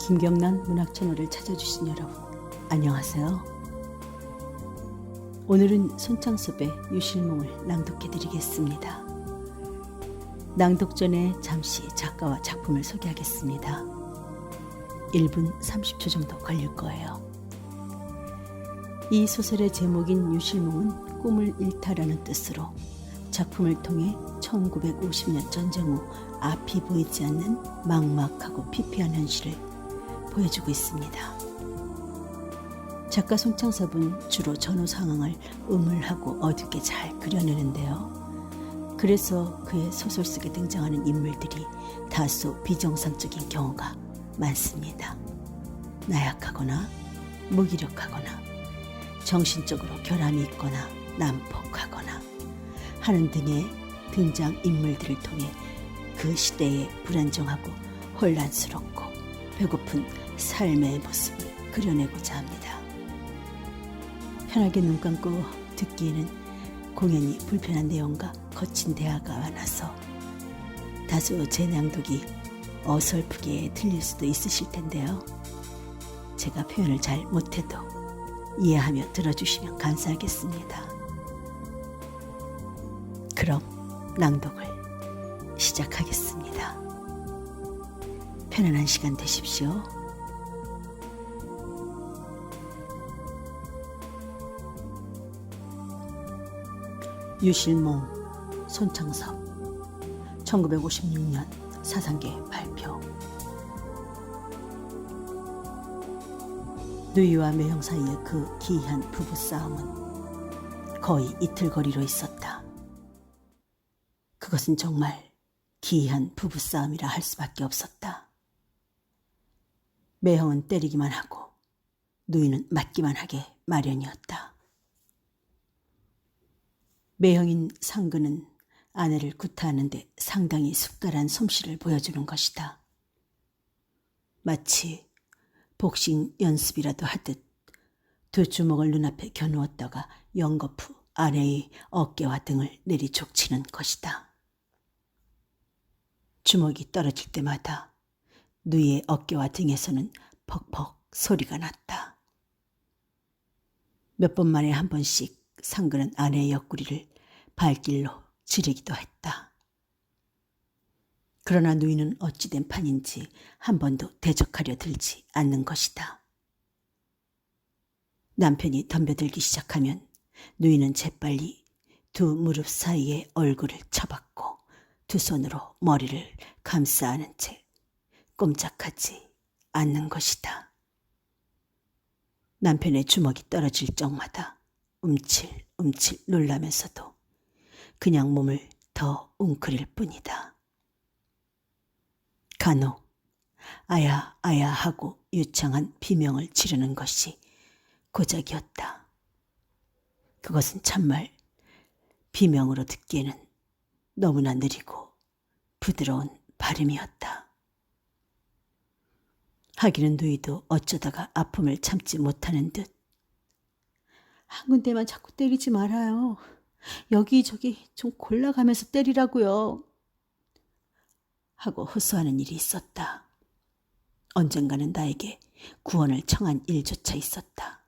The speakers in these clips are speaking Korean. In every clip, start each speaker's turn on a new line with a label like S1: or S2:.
S1: 김경란 문학 채널을 찾아주신 여러분, 안녕하세요. 오늘은 손창섭의 유실몽을 낭독해드리겠습니다. 낭독 전에 잠시 작가와 작품을 소개하겠습니다. 1분 30초 정도 걸릴 거예요. 이 소설의 제목인 유실몽은 꿈을 잃다라는 뜻으로 작품을 통해 1950년 전쟁 후 앞이 보이지 않는 막막하고 피폐한 현실을 보여주고 있습니다. 작가 손창섭은 주로 전후 상황을 음울하고 어둡게 잘 그려내는데요. 그래서 그의 소설 속에 등장하는 인물들이 다소 비정상적인 경우가 많습니다. 나약하거나 무기력하거나 정신적으로 결함이 있거나 난폭하거나 하는 등의 등장 인물들을 통해 그 시대의 불안정하고 혼란스럽고 배고픈 삶의 모습을 그려내고자 합니다. 편하게 눈 감고 듣기에는 공연히 불편한 내용과 거친 대화가 많아서 다소 제 낭독이 어설프게 들릴 수도 있으실 텐데요. 제가 표현을 잘 못해도 이해하며 들어주시면 감사하겠습니다. 그럼 낭독을 시작하겠습니다. 편안한 시간 되십시오. 유실몽, 손창섭, 1956년 사상계 발표. 누이와 매형 사이의 그 기이한 부부싸움은 거의 이틀거리로 있었다. 그것은 정말 기이한 부부싸움이라 할 수밖에 없었다. 매형은 때리기만 하고 누이는 맞기만 하게 마련이었다. 매형인 상근은 아내를 구타하는데 상당히 숙달한 솜씨를 보여주는 것이다. 마치 복싱 연습이라도 하듯 두 주먹을 눈앞에 겨누었다가 연거푸 아내의 어깨와 등을 내리족치는 것이다. 주먹이 떨어질 때마다 누이의 어깨와 등에서는 퍽퍽 소리가 났다. 몇 번 만에 한 번씩 상근은 아내의 옆구리를 발길로 지르기도 했다. 그러나 누이는 어찌된 판인지 한 번도 대적하려 들지 않는 것이다. 남편이 덤벼들기 시작하면 누이는 재빨리 두 무릎 사이에 얼굴을 쳐박고 두 손으로 머리를 감싸 안은 채 꼼짝하지 않는 것이다. 남편의 주먹이 떨어질 적마다 움찔움찔 놀라면서도 그냥 몸을 더 웅크릴 뿐이다. 간혹 아야 아야 하고 유창한 비명을 지르는 것이 고작이었다. 그것은 참말 비명으로 듣기에는 너무나 느리고 부드러운 발음이었다. 하기는 누이도 어쩌다가 아픔을 참지 못하는 듯 한 군데만 자꾸 때리지 말아요. 여기저기 좀 골라가면서 때리라고요. 하고 호소하는 일이 있었다. 언젠가는 나에게 구원을 청한 일조차 있었다.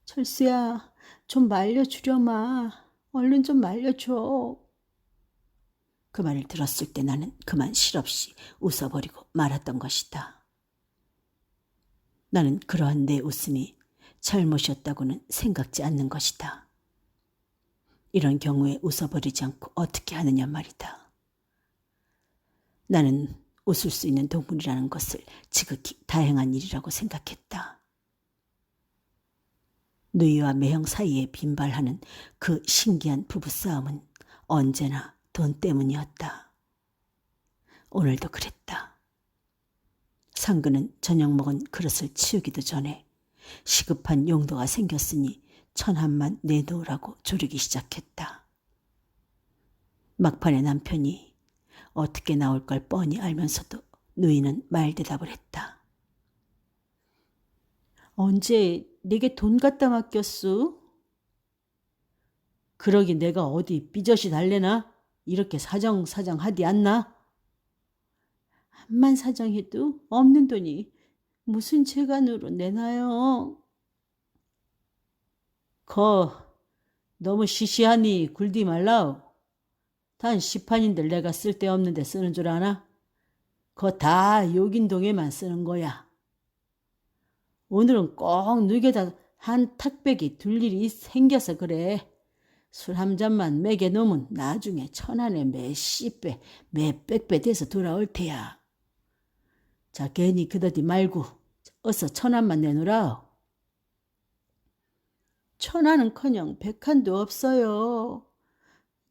S1: 철수야, 좀 말려주려마. 얼른 좀 말려줘. 그 말을 들었을 때 나는 그만 실없이 웃어버리고 말았던 것이다. 나는 그러한 내 웃음이 잘못이었다고는 생각지 않는 것이다. 이런 경우에 웃어버리지 않고 어떻게 하느냐 말이다. 나는 웃을 수 있는 동물이라는 것을 지극히 다행한 일이라고 생각했다. 누이와 매형 사이에 빈발하는 그 신기한 부부싸움은 언제나 돈 때문이었다. 오늘도 그랬다. 상근은 저녁 먹은 그릇을 치우기도 전에 시급한 용도가 생겼으니 1,000한만 내놓으라고 조르기 시작했다. 막판에 남편이 어떻게 나올 걸 뻔히 알면서도 누이는 말대답을 했다. 언제 내게 돈 갖다 맡겼수? 그러기 내가 어디 삐젖이 달래나? 이렇게 사정사정 하디 않나? 암만 사정해도 없는 돈이 무슨 재간으로 내놔요.
S2: 너무 시시하니 굴디 말라오. 단 시판인들 내가 쓸데없는데 쓰는 줄 아나? 다 요긴동에만 쓰는 거야. 오늘은 꼭 누게다 한 탁백이 둘 일이 생겨서 그래. 술 한 잔만 먹여놓으면 나중에 천안에 몇십 배, 몇백 배 돼서 돌아올 테야. 자, 괜히 그러디 말고 어서 천안만 내놓으라.
S1: 천하는커녕 백한도 없어요.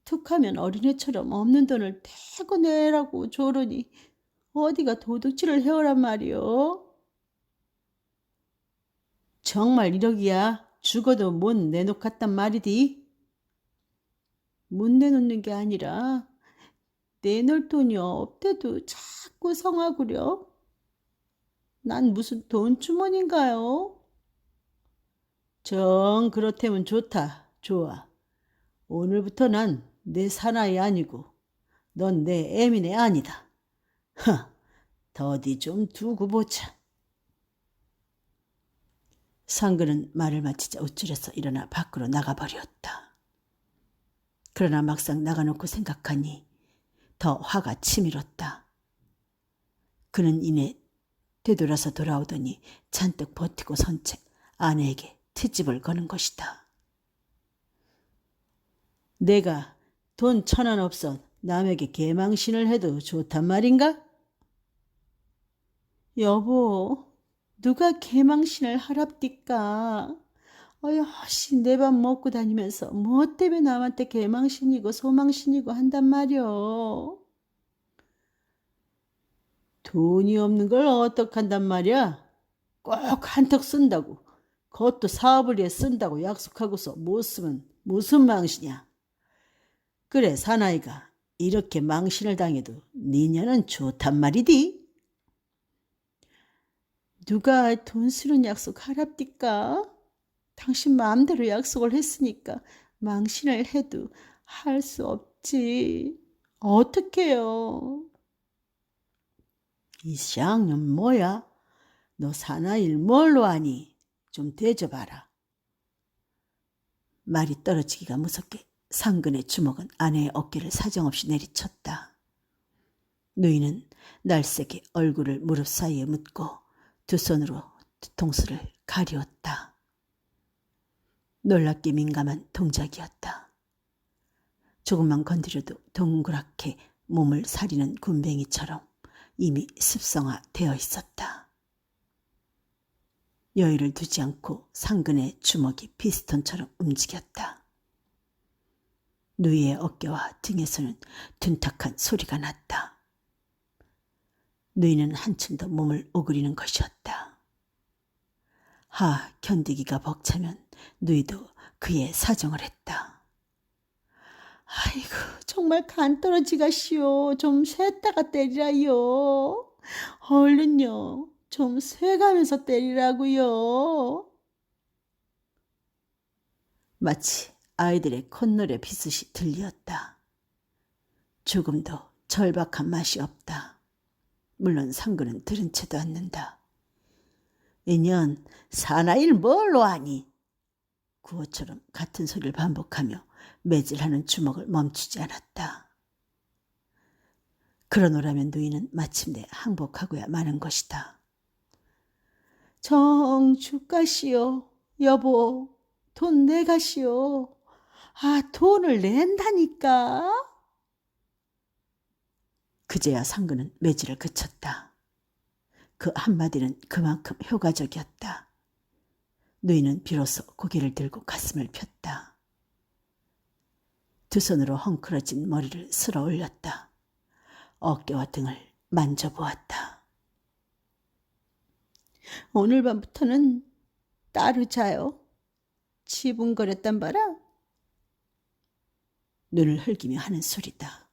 S1: 툭하면 어린애처럼 없는 돈을 대고 내라고 조르니 어디가 도둑질을 해오란 말이오.
S2: 정말 이러기야 죽어도 못 내놓겠단 말이디.
S1: 못 내놓는 게 아니라 내놓을 돈이 없대도 자꾸 성하구려. 난 무슨 돈주머니인가요?
S2: 정 그렇다면 좋다. 좋아. 오늘부터 난 내 사나이 아니고 넌 내 애미네 아니다. 더디 좀 두고 보자.
S1: 상근은 말을 마치자 우쭐해서 일어나 밖으로 나가버렸다. 그러나 막상 나가놓고 생각하니 더 화가 치밀었다. 그는 이내 되돌아서 돌아오더니 잔뜩 버티고 선 채 아내에게 트집을 거는 것이다.
S2: 내가 돈 1,000원 없어 남에게 개망신을 해도 좋단 말인가?
S1: 여보, 누가 개망신을 하랍디까? 어여시 내 밥 먹고 다니면서 뭐 때문에 남한테 개망신이고 소망신이고 한단 말이오.
S2: 돈이 없는 걸 어떡한단 말이야? 꼭 한턱 쓴다고. 그것도 사업을 위해 쓴다고 약속하고서 못 쓰면 무슨 망신이야. 그래 사나이가 이렇게 망신을 당해도 니녀는 좋단 말이디.
S1: 누가 돈 쓰는 약속 하랍디까? 당신 마음대로 약속을 했으니까 망신을 해도 할 수 없지. 어떡해요.
S2: 이 쌍년 뭐야? 너 사나이를 뭘로 아니? 좀 대줘봐라.
S1: 말이 떨어지기가 무섭게 상근의 주먹은 아내의 어깨를 사정없이 내리쳤다. 누이는 날쌔게 얼굴을 무릎 사이에 묻고 두 손으로 뒤통수를 가리웠다. 놀랍게 민감한 동작이었다. 조금만 건드려도 동그랗게 몸을 사리는 굼벵이처럼 이미 습성화되어 있었다. 여유를 두지 않고 상근의 주먹이 피스톤처럼 움직였다. 누이의 어깨와 등에서는 둔탁한 소리가 났다. 누이는 한층 더 몸을 오그리는 것이었다. 견디기가 벅차면 누이도 그의 사정을 했다. 아이고, 정말 간 떨어지가시오. 좀 샜다가 때리라요. 얼른요. 좀 쇠가면서 때리라고요. 마치 아이들의 콧노래 비슷이 들렸다. 조금도 절박한 맛이 없다. 물론 상근은 들은 채도 않는다. 인연 사나이를 뭘로 아니? 구호처럼 같은 소리를 반복하며 매질하는 주먹을 멈추지 않았다. 그러노라면 누이는 마침내 항복하고야 마는 것이다. 정주가시오. 여보, 돈 내가시오. 돈을 낸다니까. 그제야 상근은 매질을 그쳤다. 그 한마디는 그만큼 효과적이었다. 누이는 비로소 고개를 들고 가슴을 폈다. 두 손으로 헝클어진 머리를 쓸어 올렸다. 어깨와 등을 만져보았다. 오늘 밤부터는 따로 자요. 지붕거렸단 바라. 눈을 흘기며 하는 소리다.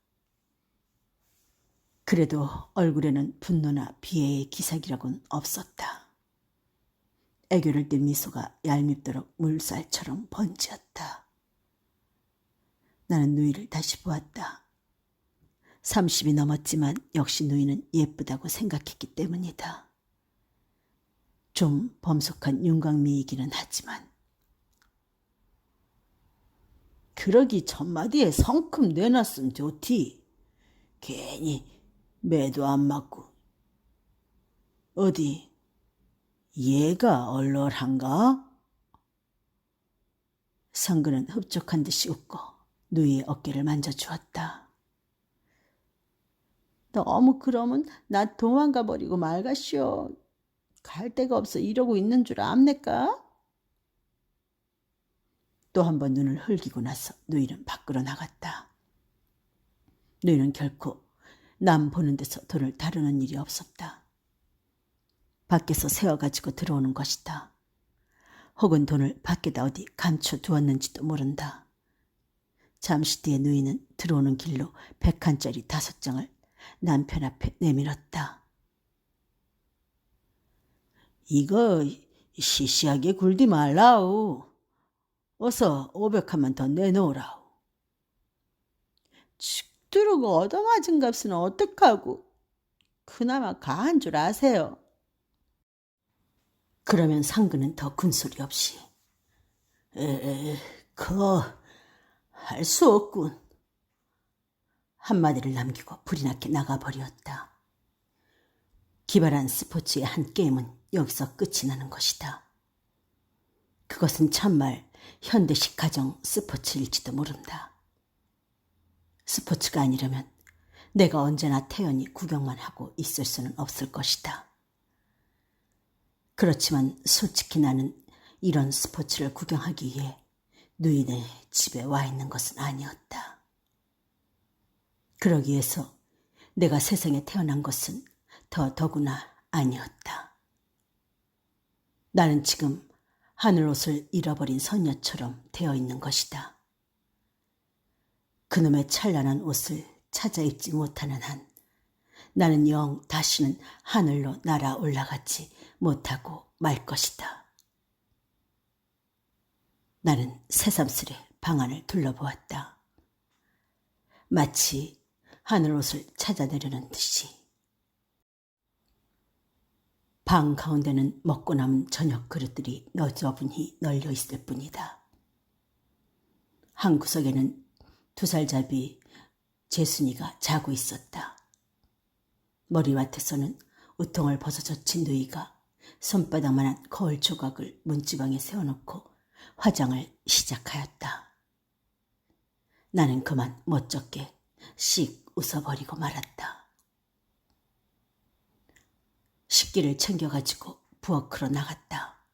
S1: 그래도 얼굴에는 분노나 비애의 기색이라고는 없었다. 애교를 띤 미소가 얄밉도록 물살처럼 번지었다. 나는 누이를 다시 보았다. 30이 넘었지만 역시 누이는 예쁘다고 생각했기 때문이다. 좀 범속한 윤광미이기는 하지만.
S2: 그러기 전마디에 성큼 내놨으면 좋디. 괜히 매도 안 맞고. 어디 얘가 얼얼한가?
S1: 성근은 흡족한 듯이 웃고 누이의 어깨를 만져주었다.
S2: 너무 그러면 나 도망가 버리고 말가시오. 갈 데가 없어 이러고 있는 줄 압니까?
S1: 또 한 번 눈을 흘기고 나서 누이는 밖으로 나갔다. 누이는 결코 남 보는 데서 돈을 다루는 일이 없었다. 밖에서 세워가지고 들어오는 것이다. 혹은 돈을 밖에다 어디 감춰두었는지도 모른다. 잠시 뒤에 누이는 들어오는 길로 100칸짜리 5장을 남편 앞에 내밀었다.
S2: 이거 시시하게 굴디 말라우. 어서 500칸만 더 내놓으라우. 죽두르고 얻어맞은 값은 어떡하고. 그나마 가한 줄 아세요.
S1: 그러면 상근은 더 군소리 없이
S2: 할 수 없군.
S1: 한마디를 남기고 불이 나게 나가버렸다. 기발한 스포츠의 한 게임은 여기서 끝이 나는 것이다. 그것은 참말 현대식 가정 스포츠일지도 모른다. 스포츠가 아니라면 내가 언제나 태연히 구경만 하고 있을 수는 없을 것이다. 그렇지만 솔직히 나는 이런 스포츠를 구경하기 위해 누이네 집에 와 있는 것은 아니었다. 그러기 위해서 내가 세상에 태어난 것은 더구나 아니었다. 나는 지금 하늘옷을 잃어버린 선녀처럼 되어 있는 것이다. 그놈의 찬란한 옷을 찾아 입지 못하는 한 나는 영 다시는 하늘로 날아 올라가지 못하고 말 것이다. 나는 새삼스레 방 안을 둘러보았다. 마치 하늘옷을 찾아내려는 듯이. 방 가운데는 먹고 남은 저녁 그릇들이 너저분히 널려 있을 뿐이다. 한 구석에는 2살잡이 재순이가 자고 있었다. 머리맡에서는 우통을 벗어젖힌 누이가 손바닥만한 거울 조각을 문지방에 세워놓고 화장을 시작하였다. 나는 그만 멋쩍게 씩 웃어버리고 말았다. 식기를 챙겨가지고 부엌으로 나갔다.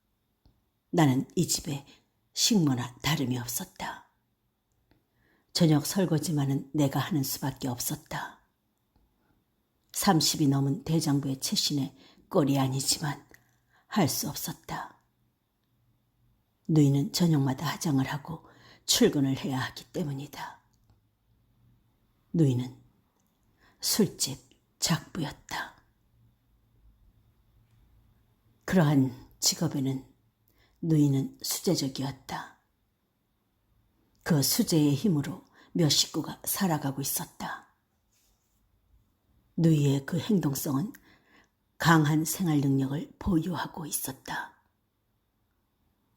S1: 나는 이 집에 식모나 다름이 없었다. 저녁 설거지만은 내가 하는 수밖에 없었다. 30이 넘은 대장부의 채신에 꼴이 아니지만 할 수 없었다. 누이는 저녁마다 화장을 하고 출근을 해야 하기 때문이다. 누이는 술집 작부였다. 그러한 직업에는 누이는 수재적이었다. 그 수재의 힘으로 몇 식구가 살아가고 있었다. 누이의 그 행동성은 강한 생활 능력을 보유하고 있었다.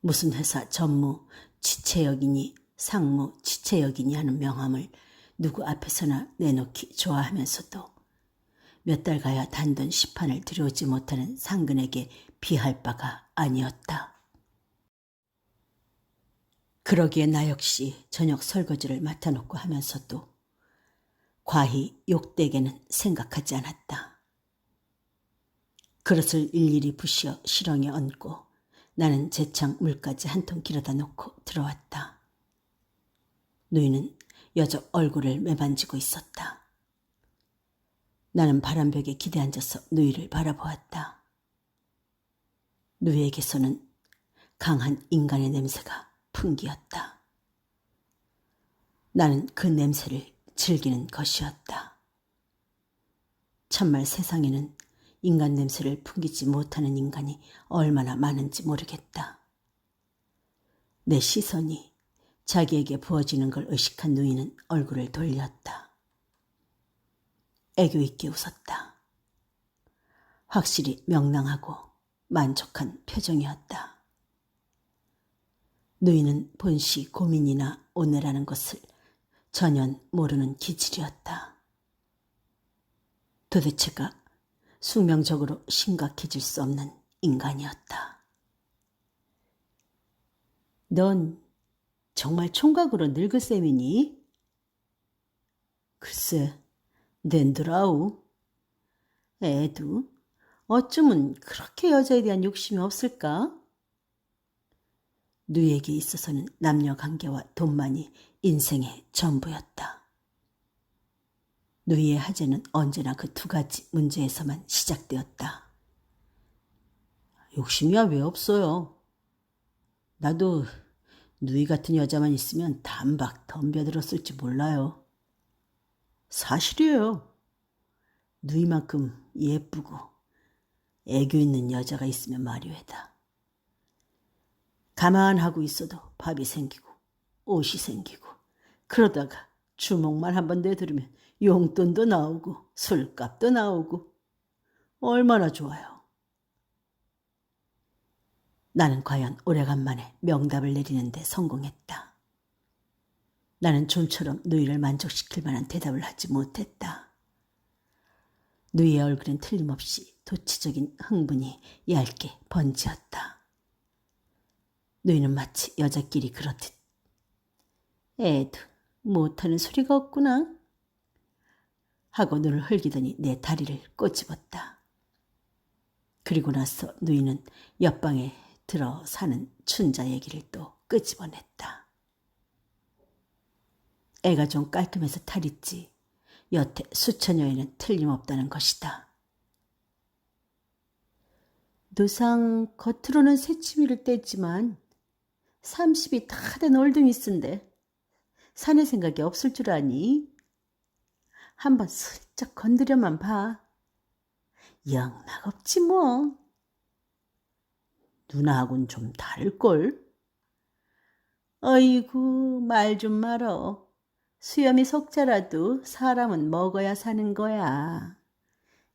S1: 무슨 회사 전무 지체역이니 상무 지체역이니 하는 명함을 누구 앞에서나 내놓기 좋아하면서도 몇 달 가야 단돈 10판을 들여오지 못하는 상근에게 비할 바가 아니었다. 그러기에 나 역시 저녁 설거지를 맡아놓고 하면서도 과히 욕되게는 생각하지 않았다. 그릇을 일일이 부시어 실ong에 얹고 나는 제창 물까지 한 통 길어다 놓고 들어왔다. 누이는 여적 얼굴을 매만지고 있었다. 나는 바람벽에 기대앉아서 누이를 바라보았다. 누이에게서는 강한 인간의 냄새가 풍기었다. 나는 그 냄새를 즐기는 것이었다. 참말 세상에는 인간 냄새를 풍기지 못하는 인간이 얼마나 많은지 모르겠다. 내 시선이 자기에게 부어지는 걸 의식한 누이는 얼굴을 돌렸다. 애교 있게 웃었다. 확실히 명랑하고 만족한 표정이었다. 누이는 본시 고민이나 오해라는 것을 전혀 모르는 기질이었다. 도대체가 숙명적으로 심각해질 수 없는 인간이었다. 넌 정말 총각으로 늙을 셈이니? 글쎄, 낸드라우. 애도 어쩌면 그렇게 여자에 대한 욕심이 없을까? 누이에게 있어서는 남녀 관계와 돈만이 인생의 전부였다. 누이의 하재는 언제나 그 두 가지 문제에서만 시작되었다. 욕심이야 왜 없어요? 나도 누이 같은 여자만 있으면 단박 덤벼들었을지 몰라요. 사실이에요. 누이만큼 예쁘고 애교 있는 여자가 있으면 말이외다. 가만하고 있어도 밥이 생기고 옷이 생기고 그러다가 주먹만 한번 내두르면 용돈도 나오고 술값도 나오고 얼마나 좋아요. 나는 과연 오래간만에 명답을 내리는데 성공했다. 나는 좀처럼 누이를 만족시킬 만한 대답을 하지 못했다. 누이의 얼굴엔 틀림없이 도치적인 흥분이 얇게 번지었다. 누이는 마치 여자끼리 그렇듯 애도 못하는 소리가 없구나 하고 눈을 흘기더니 내 다리를 꼬집었다. 그리고 나서 누이는 옆방에 들어 사는 춘자 얘기를 또 끄집어냈다. 애가 좀 깔끔해서 탈있지 여태 수처녀에는 틀림없다는 것이다. 노상 겉으로는 새치미를 뗐지만 30이 다 된 올드미스인데 사내 생각이 없을 줄 아니? 한번 슬쩍 건드려만 봐. 영락 없지 뭐. 누나하고는 좀 다를걸? 어이구 말 좀 말어. 수염이 석자라도 사람은 먹어야 사는 거야.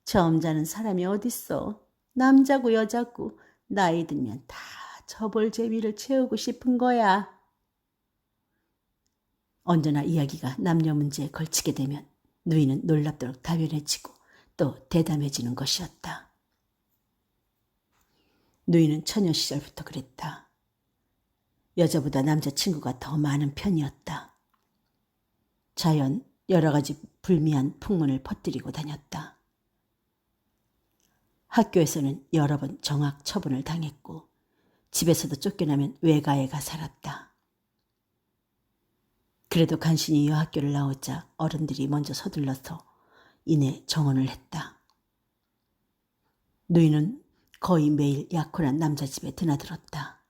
S1: 점잖은 사람이 어딨어. 남자고 여자고 나이 들면 다 저볼 재미를 채우고 싶은 거야. 언제나 이야기가 남녀 문제에 걸치게 되면 누이는 놀랍도록 다변해지고 또 대담해지는 것이었다. 누이는 처녀 시절부터 그랬다. 여자보다 남자친구가 더 많은 편이었다. 자연 여러 가지 불미한 풍문을 퍼뜨리고 다녔다. 학교에서는 여러 번 정학 처분을 당했고 집에서도 쫓겨나면 외가에 가 살았다. 그래도 간신히 여학교를 나오자 어른들이 먼저 서둘러서 이내 정혼을 했다. 누이는 거의 매일 약혼한 남자 집에 드나들었다.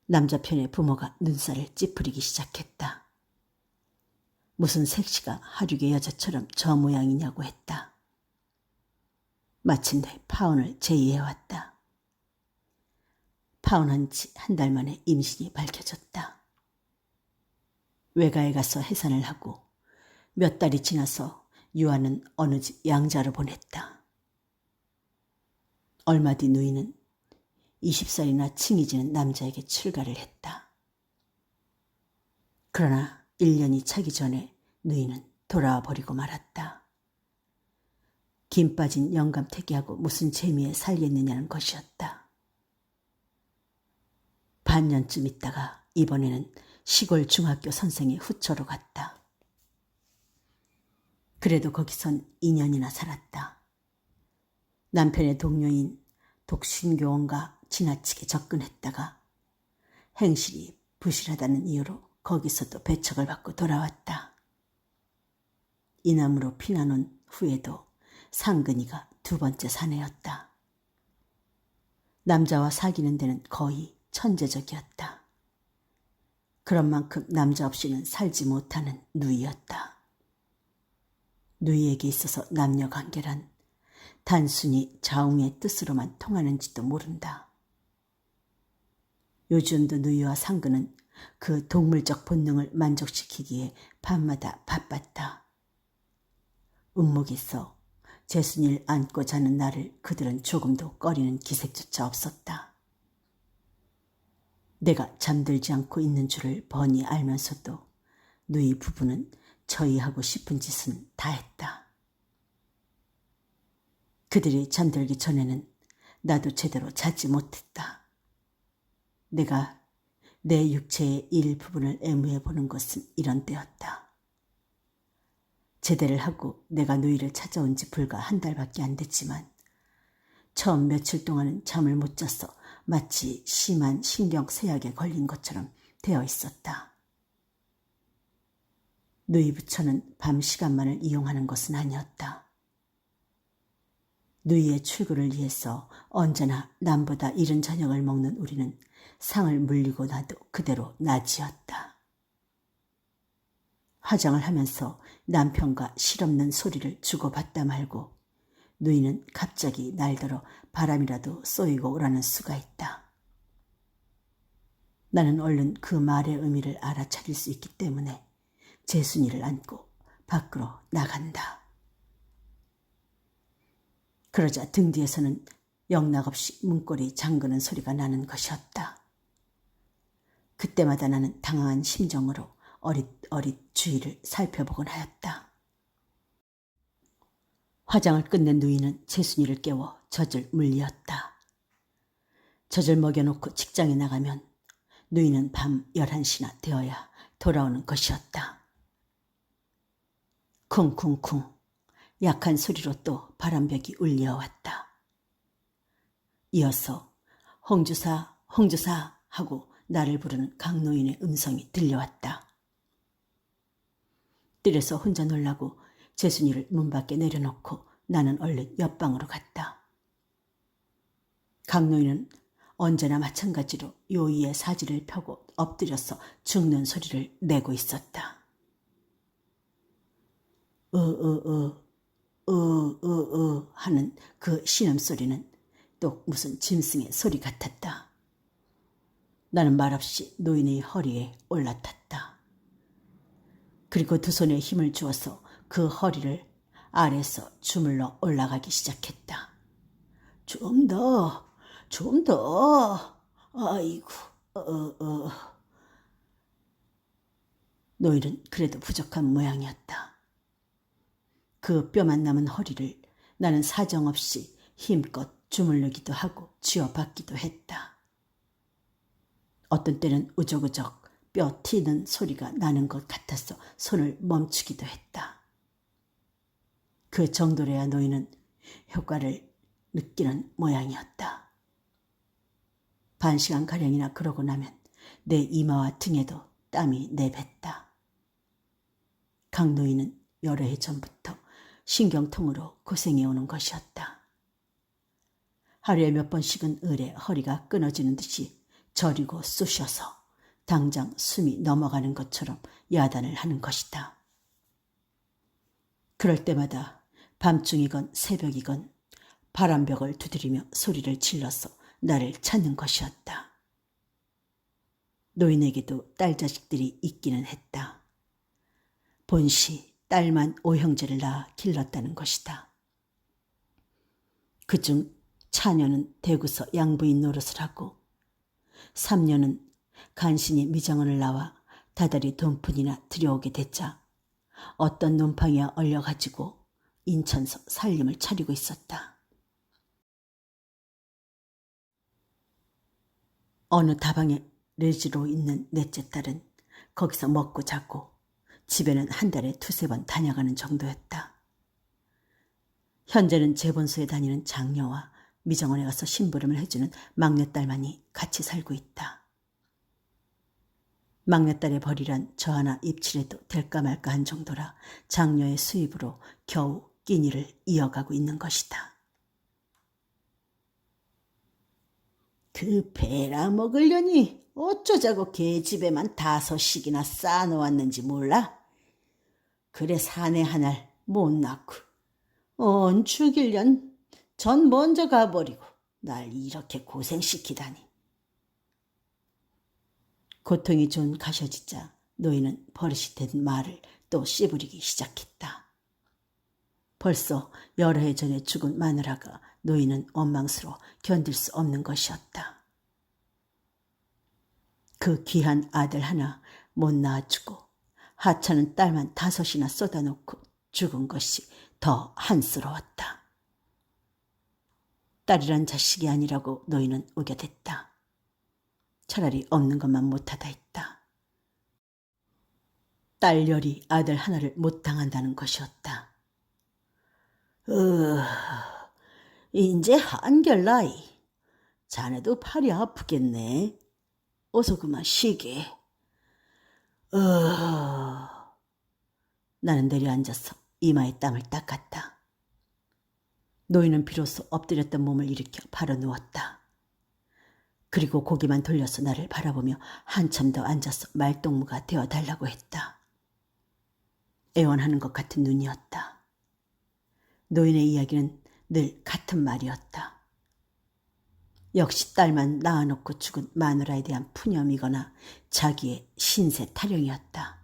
S1: 남자 편의 부모가 눈살을 찌푸리기 시작했다. 무슨 색시가 하륙의 여자처럼 저 모양이냐고 했다. 마침내 파혼을 제의해왔다. 파혼한 지 한 달 만에 임신이 밝혀졌다. 외가에 가서 해산을 하고 몇 달이 지나서 유아는 어느 집 양자로 보냈다. 얼마 뒤 누이는 20살이나 칭이 지는 남자에게 출가를 했다. 그러나 1년이 차기 전에 누이는 돌아와 버리고 말았다. 김 빠진 영감태기하고 무슨 재미에 살겠느냐는 것이었다. 반년쯤 있다가 이번에는 시골 중학교 선생의 후처로 갔다. 그래도 거기선 2년이나 살았다. 남편의 동료인 독신교원과 지나치게 접근했다가 행실이 부실하다는 이유로 거기서도 배척을 받고 돌아왔다. 이남으로 피난 온 후에도 상근이가 두 번째 사내였다. 남자와 사귀는 데는 거의 천재적이었다. 그런 만큼 남자 없이는 살지 못하는 누이였다. 누이에게 있어서 남녀 관계란 단순히 자웅의 뜻으로만 통하는지도 모른다. 요즘도 누이와 상근은 그 동물적 본능을 만족시키기에 밤마다 바빴다. 움목에서 제순이를 안고 자는 나를 그들은 조금도 꺼리는 기색조차 없었다. 내가 잠들지 않고 있는 줄을 뻔히 알면서도 누이 부부는 저희 하고 싶은 짓은 다 했다. 그들이 잠들기 전에는 나도 제대로 자지 못했다. 내가 내 육체의 일부분을 애무해 보는 것은 이런 때였다. 제대를 하고 내가 누이를 찾아온 지 불과 한 달밖에 안 됐지만 처음 며칠 동안은 잠을 못 자서 마치 심한 신경쇠약에 걸린 것처럼 되어 있었다. 누이 부처는 밤 시간만을 이용하는 것은 아니었다. 누이의 출근을 위해서 언제나 남보다 이른 저녁을 먹는 우리는 상을 물리고 나도 그대로 낮이었다. 화장을 하면서 남편과 실없는 소리를 주고받다 말고 누이는 갑자기 날더러 바람이라도 쏘이고 오라는 수가 있다. 나는 얼른 그 말의 의미를 알아차릴 수 있기 때문에 제순이를 안고 밖으로 나간다. 그러자 등 뒤에서는 영락없이 문고리 잠그는 소리가 나는 것이었다. 그때마다 나는 당황한 심정으로 어릿어릿 주위를 살펴보곤 하였다. 화장을 끝낸 누이는 제순이를 깨워 젖을 물리었다. 젖을 먹여놓고 직장에 나가면 누이는 밤 11시나 되어야 돌아오는 것이었다. 쿵쿵쿵 약한 소리로 또 바람벽이 울려왔다. 이어서 홍주사 홍주사 하고 나를 부르는 강노인의 음성이 들려왔다. 뜰에서 혼자 놀라고 제순이를 문 밖에 내려놓고 나는 얼른 옆방으로 갔다. 강노인은 언제나 마찬가지로 요이의 사지를 펴고 엎드려서 죽는 소리를 내고 있었다. 하는 그 신음소리는 또 무슨 짐승의 소리 같았다. 나는 말없이 노인의 허리에 올라탔다. 그리고 두 손에 힘을 주어서 그 허리를 아래서 주물러 올라가기 시작했다. 좀 더, 좀 더, 아이고, 노인은 그래도 부족한 모양이었다. 그 뼈만 남은 허리를 나는 사정없이 힘껏 주물르기도 하고 쥐어받기도 했다. 어떤 때는 우적우적 뼈 튀는 소리가 나는 것 같아서 손을 멈추기도 했다. 그 정도로야 노인은 효과를 느끼는 모양이었다. 반 시간가량이나 그러고 나면 내 이마와 등에도 땀이 내뱉다. 강노인은 여러 해 전부터 신경통으로 고생해오는 것이었다. 하루에 몇 번씩은 을에 허리가 끊어지는 듯이 저리고 쑤셔서 당장 숨이 넘어가는 것처럼 야단을 하는 것이다. 그럴 때마다 밤중이건 새벽이건 바람벽을 두드리며 소리를 질러서 나를 찾는 것이었다. 노인에게도 딸 자식들이 있기는 했다. 본시 딸만 5형제를 낳아 길렀다는 것이다. 그중 차녀는 대구서 양부인 노릇을 하고 3년은 간신히 미장원을 나와 다달이 돈푼이나 들여오게 됐자 어떤 논팡이에 얼려가지고 인천서 살림을 차리고 있었다. 어느 다방에 레지로 있는 넷째 딸은 거기서 먹고 자고 집에는 한 달에 2-3번 다녀가는 정도였다. 현재는 재본소에 다니는 장녀와 미정원에 가서 심부름을 해주는 막내딸만이 같이 살고 있다. 막내딸의 벌이란 저 하나 입칠해도 될까 말까 한 정도라 장녀의 수입으로 겨우 끼니를 이어가고 있는 것이다. 그 배라 먹으려니 어쩌자고 걔집에만 5씩이나 쌓아놓았는지 몰라? 그래 사내 하나를 못 낳고 죽일련 전 먼저 가버리고 날 이렇게 고생시키다니. 고통이 좀 가셔지자 노인은 버릇이 된 말을 또 씨부리기 시작했다. 벌써 여러 해 전에 죽은 마누라가 노인은 원망스러워 견딜 수 없는 것이었다. 그 귀한 아들 하나 못 낳아주고 하찮은 딸만 5이나 쏟아놓고 죽은 것이 더 한스러웠다. 딸이란 자식이 아니라고 노인은 우겨댔다. 차라리 없는 것만 못하다 했다. 딸열이 아들 하나를 못 당한다는 것이었다. 이제 한결 나이. 자네도 팔이 아프겠네. 어서 그만 쉬게. 나는 내려앉아서 이마에 땀을 닦았다. 노인은 비로소 엎드렸던 몸을 일으켜 바로 누웠다. 그리고 고개만 돌려서 나를 바라보며 한참 더 앉아서 말동무가 되어달라고 했다. 애원하는 것 같은 눈이었다. 노인의 이야기는 늘 같은 말이었다. 역시 딸만 낳아놓고 죽은 마누라에 대한 푸념이거나 자기의 신세 타령이었다.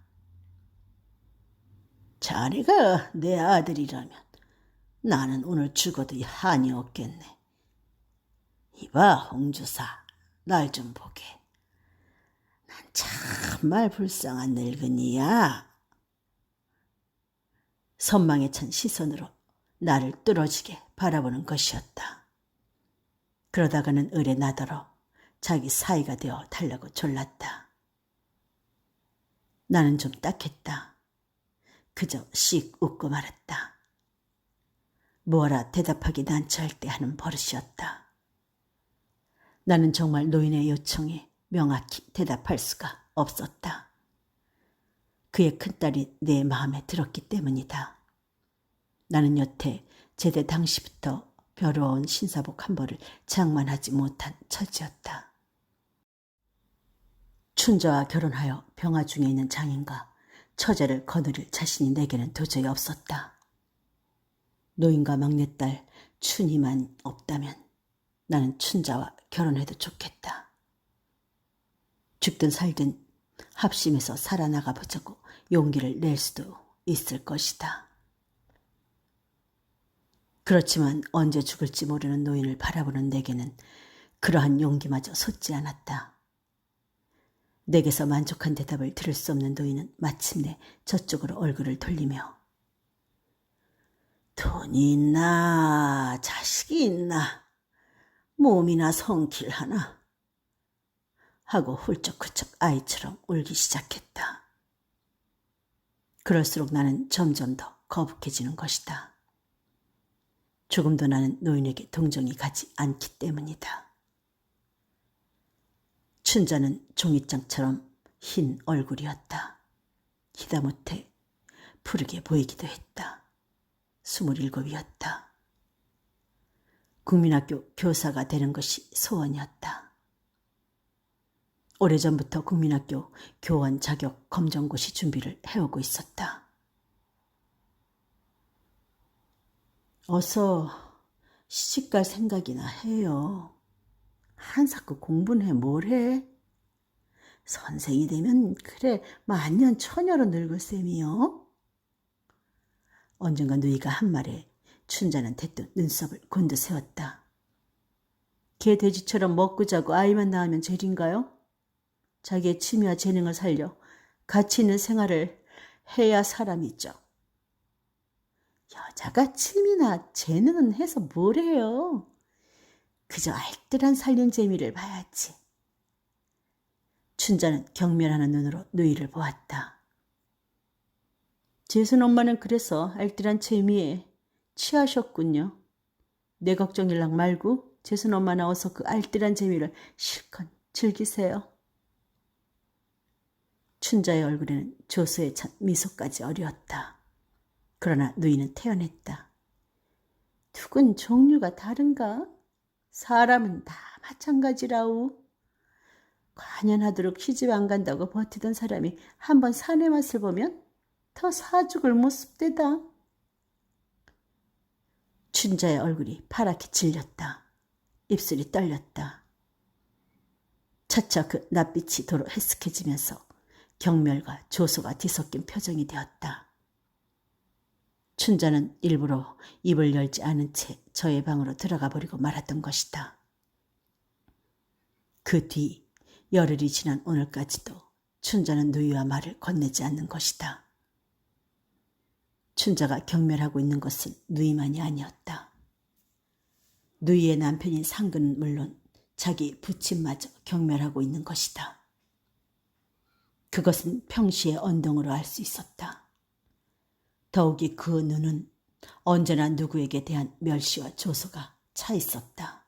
S1: 자네가 내 아들이라면 나는 오늘 죽어도 한이 없겠네. 이봐 홍주사, 날 좀 보게. 난 정말 불쌍한 늙은이야. 선망에 찬 시선으로 나를 뚫어지게 바라보는 것이었다. 그러다가는 을에 나더러 자기 사이가 되어 달라고 졸랐다. 나는 좀 딱했다. 그저 씩 웃고 말았다. 뭐라 대답하기 난처할 때 하는 버릇이었다. 나는 정말 노인의 요청에 명확히 대답할 수가 없었다. 그의 큰딸이 내 마음에 들었기 때문이다. 나는 여태 제대 당시부터 벼러운 신사복 한 벌을 장만하지 못한 처지였다. 춘자와 결혼하여 병화 중에 있는 장인과 처제를 거느릴 자신이 내게는 도저히 없었다. 노인과 막내딸 춘이만 없다면 나는 춘자와 결혼해도 좋겠다. 죽든 살든 합심해서 살아나가 보자고 용기를 낼 수도 있을 것이다. 그렇지만 언제 죽을지 모르는 노인을 바라보는 내게는 그러한 용기마저 솟지 않았다. 내게서 만족한 대답을 들을 수 없는 노인은 마침내 저쪽으로 얼굴을 돌리며 돈이 있나 자식이 있나 몸이나 성길 하나 하고 훌쩍훌쩍 아이처럼 울기 시작했다. 그럴수록 나는 점점 더 거북해지는 것이다. 조금도 나는 노인에게 동정이 가지 않기 때문이다. 춘자는 종이장처럼 흰 얼굴이었다. 희다못해 푸르게 보이기도 했다. 27이었다. 국민학교 교사가 되는 것이 소원이었다. 오래전부터 국민학교 교원 자격 검정고시 준비를 해오고 있었다. 어서 시집갈 생각이나 해요. 한사코 공부는 해 뭘 해? 선생이 되면 그래 만년 처녀로 늙을 셈이요. 언젠가 누이가 한 말에 춘자는 대뜸 눈썹을 곤두세웠다. 개 돼지처럼 먹고 자고 아이만 낳으면 죄인가요? 자기의 취미와 재능을 살려 가치 있는 생활을 해야 사람이죠. 여자가 취미나 재능은 해서 뭘 해요? 그저 알뜰한 살림 재미를 봐야지. 춘자는 경멸하는 눈으로 누이를 보았다. 재순 엄마는 그래서 알뜰한 재미에 취하셨군요. 내 걱정일랑 말고 재순 엄마나 어서 그 알뜰한 재미를 실컷 즐기세요. 춘자의 얼굴에는 조소에 찬 미소까지 어려웠다. 그러나 누이는 태연했다. 두근 종류가 다른가? 사람은 다 마찬가지라우. 관연하도록 시집 안 간다고 버티던 사람이 한번 사내 맛을 보면 더 사죽을 못 습대다. 춘자의 얼굴이 파랗게 질렸다. 입술이 떨렸다. 차차 그 낯빛이 도로 해쓱해지면서 경멸과 조소가 뒤섞인 표정이 되었다. 춘자는 일부러 입을 열지 않은 채 저의 방으로 들어가 버리고 말았던 것이다. 그 뒤 열흘이 지난 오늘까지도 춘자는 누이와 말을 건네지 않는 것이다. 춘자가 경멸하고 있는 것은 누이만이 아니었다. 누이의 남편인 상근은 물론 자기 부친마저 경멸하고 있는 것이다. 그것은 평시의 언동으로 알 수 있었다. 더욱이 그 눈은 언제나 누구에게 대한 멸시와 조소가 차 있었다.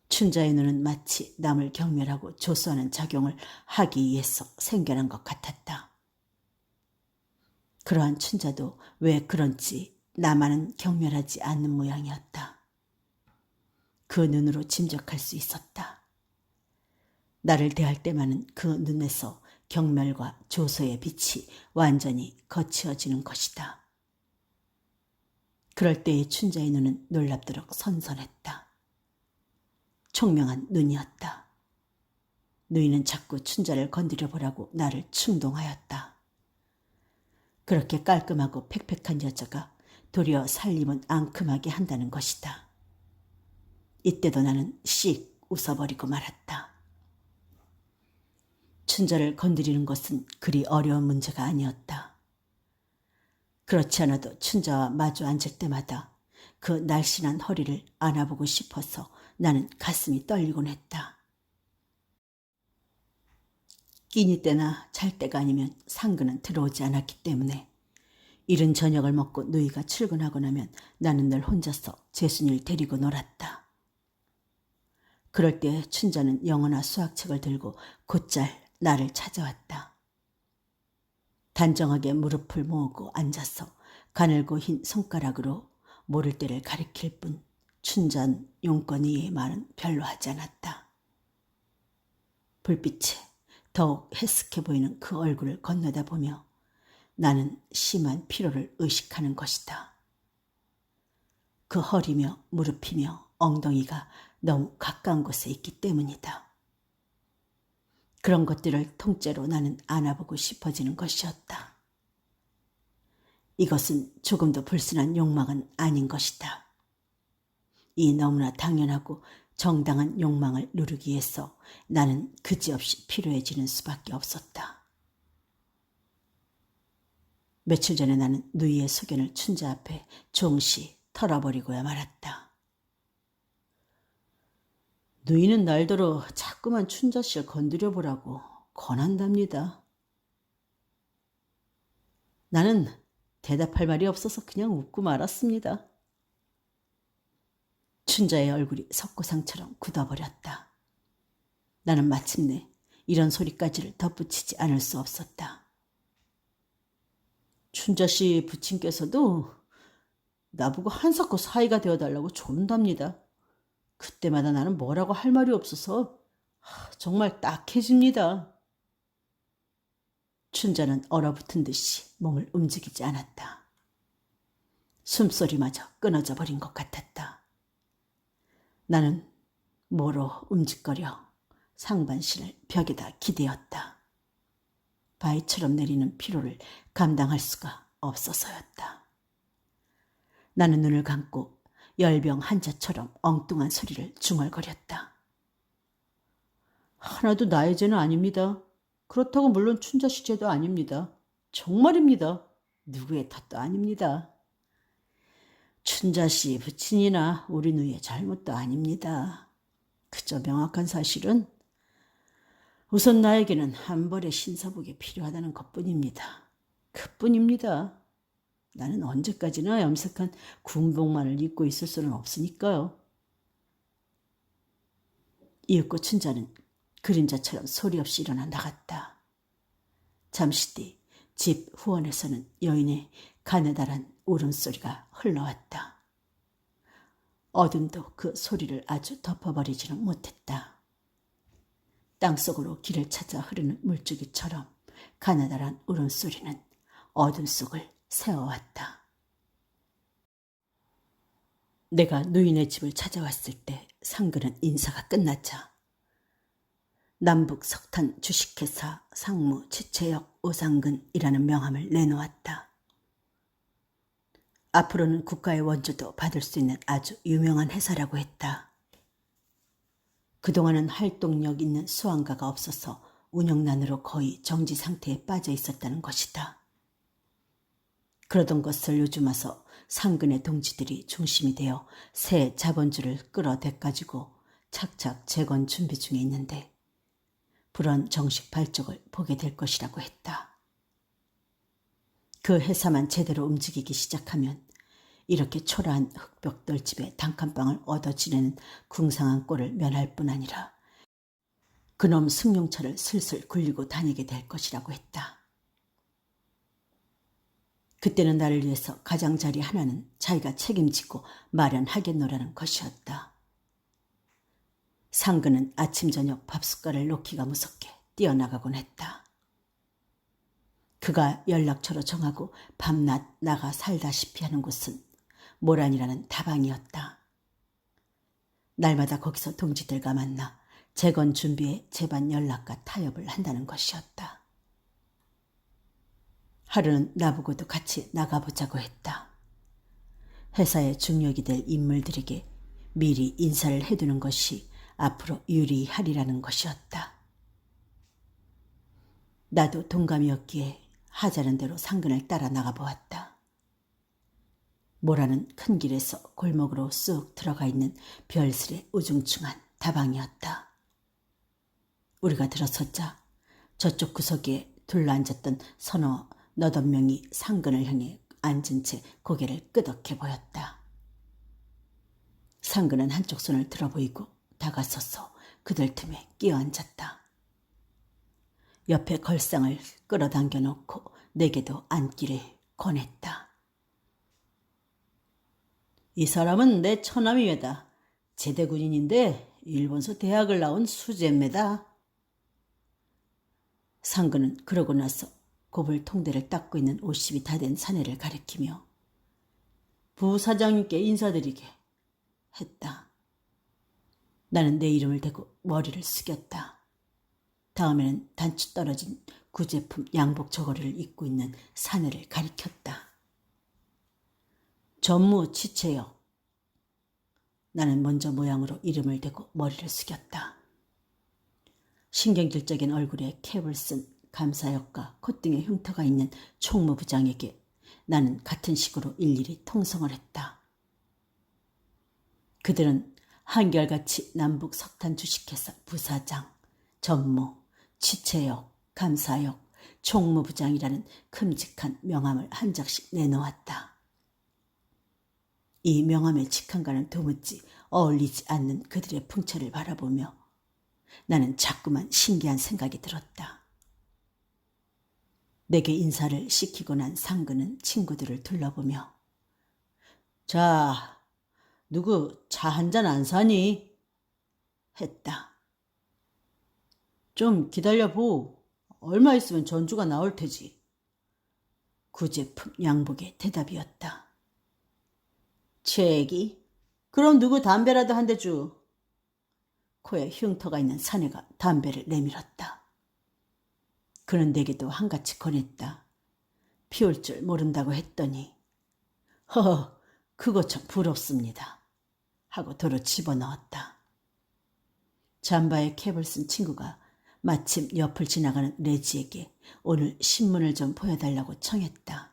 S1: 춘자의 눈은 마치 남을 경멸하고 조소하는 작용을 하기 위해서 생겨난 것 같았다. 그러한 춘자도 왜 그런지 나만은 경멸하지 않는 모양이었다. 그 눈으로 짐작할 수 있었다. 나를 대할 때만은 그 눈에서 경멸과 조소의 빛이 완전히 거치어지는 것이다. 그럴 때의 춘자의 눈은 놀랍도록 선선했다. 총명한 눈이었다. 누이는 자꾸 춘자를 건드려 보라고 나를 충동하였다. 그렇게 깔끔하고 팩팩한 여자가 도리어 살림은 앙큼하게 한다는 것이다. 이때도 나는 씩 웃어버리고 말았다. 춘자를 건드리는 것은 그리 어려운 문제가 아니었다. 그렇지 않아도 춘자와 마주 앉을 때마다 그 날씬한 허리를 안아보고 싶어서 나는 가슴이 떨리곤 했다. 끼니 때나 잘 때가 아니면 상근은 들어오지 않았기 때문에 이른 저녁을 먹고 누이가 출근하고 나면 나는 늘 혼자서 재순이를 데리고 놀았다. 그럴 때 춘자는 영어나 수학책을 들고 곧잘 나를 찾아왔다. 단정하게 무릎을 모으고 앉아서 가늘고 흰 손가락으로 모를 때를 가리킬 뿐 춘자는 용건 이의 말은 별로 하지 않았다. 불빛에 더욱 해쓱해 보이는 그 얼굴을 건너다보며 나는 심한 피로를 의식하는 것이다. 그 허리며 무릎이며 엉덩이가 너무 가까운 곳에 있기 때문이다. 그런 것들을 통째로 나는 안아보고 싶어지는 것이었다. 이것은 조금도 불순한 욕망은 아닌 것이다. 이 너무나 당연하고 정당한 욕망을 누르기 위해서 나는 그지없이 필요해지는 수밖에 없었다. 며칠 전에 나는 누이의 소견을 춘자 앞에 종시 털어버리고야 말았다. 누이는 날더러 자꾸만 춘자 씨를 건드려 보라고 권한답니다. 나는 대답할 말이 없어서 그냥 웃고 말았습니다. 춘자의 얼굴이 석고상처럼 굳어버렸다. 나는 마침내 이런 소리까지를 덧붙이지 않을 수 없었다. 춘자 씨 부친께서도 나보고 한사코 사이가 되어달라고 조른답니다. 그때마다 나는 뭐라고 할 말이 없어서 정말 딱해집니다. 춘자는 얼어붙은 듯이 몸을 움직이지 않았다. 숨소리마저 끊어져 버린 것 같았다. 나는 모로 움직거려 상반신을 벽에다 기대었다. 바위처럼 내리는 피로를 감당할 수가 없어서였다. 나는 눈을 감고 열병 한자처럼 엉뚱한 소리를 중얼거렸다. 하나도 나의 죄는 아닙니다. 그렇다고 물론 춘자 씨 죄도 아닙니다. 정말입니다. 누구의 탓도 아닙니다. 춘자 씨 부친이나 우리 누이의 잘못도 아닙니다. 그저 명확한 사실은 우선 나에게는 한 벌의 신사복이 필요하다는 것뿐입니다. 그뿐입니다. 나는 언제까지나 염색한 군복만을 입고 있을 수는 없으니까요. 이윽고 춘자는 그림자처럼 소리 없이 일어나 나갔다. 잠시 뒤 집 후원에서는 여인의 가느다란 울음소리가 흘러왔다. 어둠도 그 소리를 아주 덮어버리지는 못했다. 땅속으로 길을 찾아 흐르는 물줄기처럼 가느다란 울음소리는 어둠 속을 세워왔다. 내가 누이네 집을 찾아왔을 때 상근은 인사가 끝났자 남북 석탄 주식회사 상무 최채역 오상근이라는 명함을 내놓았다. 앞으로는 국가의 원조도 받을 수 있는 아주 유명한 회사라고 했다. 그동안은 활동력 있는 수완가가 없어서 운영난으로 거의 정지 상태에 빠져 있었다는 것이다. 그러던 것을 요즘 와서 상근의 동지들이 중심이 되어 새 자본주를 끌어대가지고 착착 재건 준비 중에 있는데 불원 정식 발족을 보게 될 것이라고 했다. 그 회사만 제대로 움직이기 시작하면 이렇게 초라한 흑벽 떨집에 단칸방을 얻어 지내는 궁상한 꼴을 면할 뿐 아니라 그놈 승용차를 슬슬 굴리고 다니게 될 것이라고 했다. 그때는 나를 위해서 가장자리 하나는 자기가 책임지고 마련하겠노라는 것이었다. 상근은 아침 저녁 밥숟갈을 놓기가 무섭게 뛰어나가곤 했다. 그가 연락처로 정하고 밤낮 나가 살다시피 하는 곳은 모란이라는 다방이었다. 날마다 거기서 동지들과 만나 재건 준비에 제반 연락과 타협을 한다는 것이었다. 하루는 나보고도 같이 나가보자고 했다. 회사에 중역이 될 인물들에게 미리 인사를 해두는 것이 앞으로 유리하리라는 것이었다. 나도 동감이었기에 하자는 대로 상근을 따라 나가보았다. 모라는 큰 길에서 골목으로 쑥 들어가 있는 별스레 우중충한 다방이었다. 우리가 들어섰자 저쪽 구석에 둘러앉았던 서너 너덟 명이 상근을 향해 앉은 채 고개를 끄덕해 보였다. 상근은 한쪽 손을 들어 보이고 다가서서 그들 틈에 끼어 앉았다. 옆에 걸상을 끌어당겨 놓고 내게도 앉기를 권했다. 이 사람은 내 처남이외다. 제대군인인데 일본서 대학을 나온 수재입니다. 상근은 그러고 나서 곱을 통대를 닦고 있는 50이 다 된 사내를 가리키며 부사장님께 인사드리게 했다. 나는 내 이름을 대고 머리를 숙였다. 다음에는 단추 떨어진 구제품 양복 저고리를 입고 있는 사내를 가리켰다. 전무 치채요. 나는 먼저 모양으로 이름을 대고 머리를 숙였다. 신경질적인 얼굴에 캡을 쓴 감사역과 콧등에 흉터가 있는 총무부장에게 나는 같은 식으로 일일이 통성을 했다. 그들은 한결같이 남북 석탄 주식회사 부사장, 전무, 치채역, 감사역, 총무부장이라는 큼직한 명함을 한 장씩 내놓았다. 이 명함의 직함과는 도무지 어울리지 않는 그들의 풍채를 바라보며 나는 자꾸만 신기한 생각이 들었다. 내게 인사를 시키고 난 상근은 친구들을 둘러보며 자, 누구 차 한 잔 안 사니? 했다. 좀 기다려보. 얼마 있으면 전주가 나올 테지. 구제품 양복의 대답이었다. 채기? 그럼 누구 담배라도 한 대 주. 코에 흉터가 있는 사내가 담배를 내밀었다. 그는 내게도 한같이 권했다. 피울 줄 모른다고 했더니 허허, 그거 참 부럽습니다. 하고 도로 집어넣었다. 잠바에 캡을 쓴 친구가 마침 옆을 지나가는 레지에게 오늘 신문을 좀 보여달라고 청했다.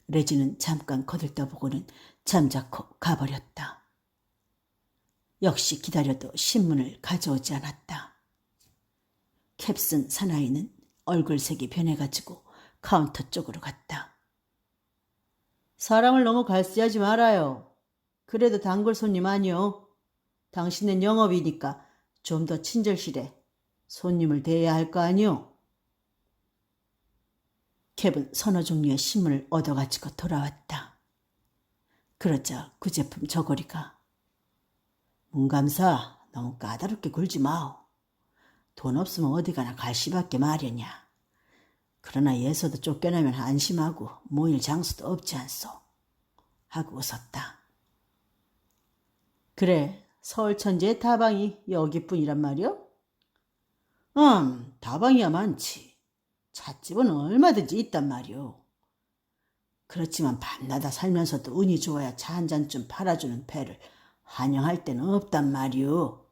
S1: 레지는 잠깐 거들떠보고는 잠자코 가버렸다. 역시 기다려도 신문을 가져오지 않았다. 캡슨 사나이는 얼굴색이 변해가지고 카운터 쪽으로 갔다. 사람을 너무 갈세하지 말아요. 그래도 단골 손님 아니요. 당신은 영업이니까 좀 더 친절시래. 손님을 대해야 할 거 아니요. 캡은 서너 종류의 신문을 얻어가지고 돌아왔다. 그러자 구제품 저고리가 문감사 너무 까다롭게 굴지 마오. 돈 없으면 어디 가나 갈시밖에 마련이야. 그러나 예서도 쫓겨나면 안심하고 모일 장수도 없지 않소. 하고 웃었다. 그래, 서울 천지의 다방이 여기뿐이란 말이오? 다방이야 많지. 찻집은 얼마든지 있단 말이오.
S2: 그렇지만 밤마다 살면서도 운이 좋아야 차 한 잔쯤 팔아주는 배를 환영할 때는 없단 말이오.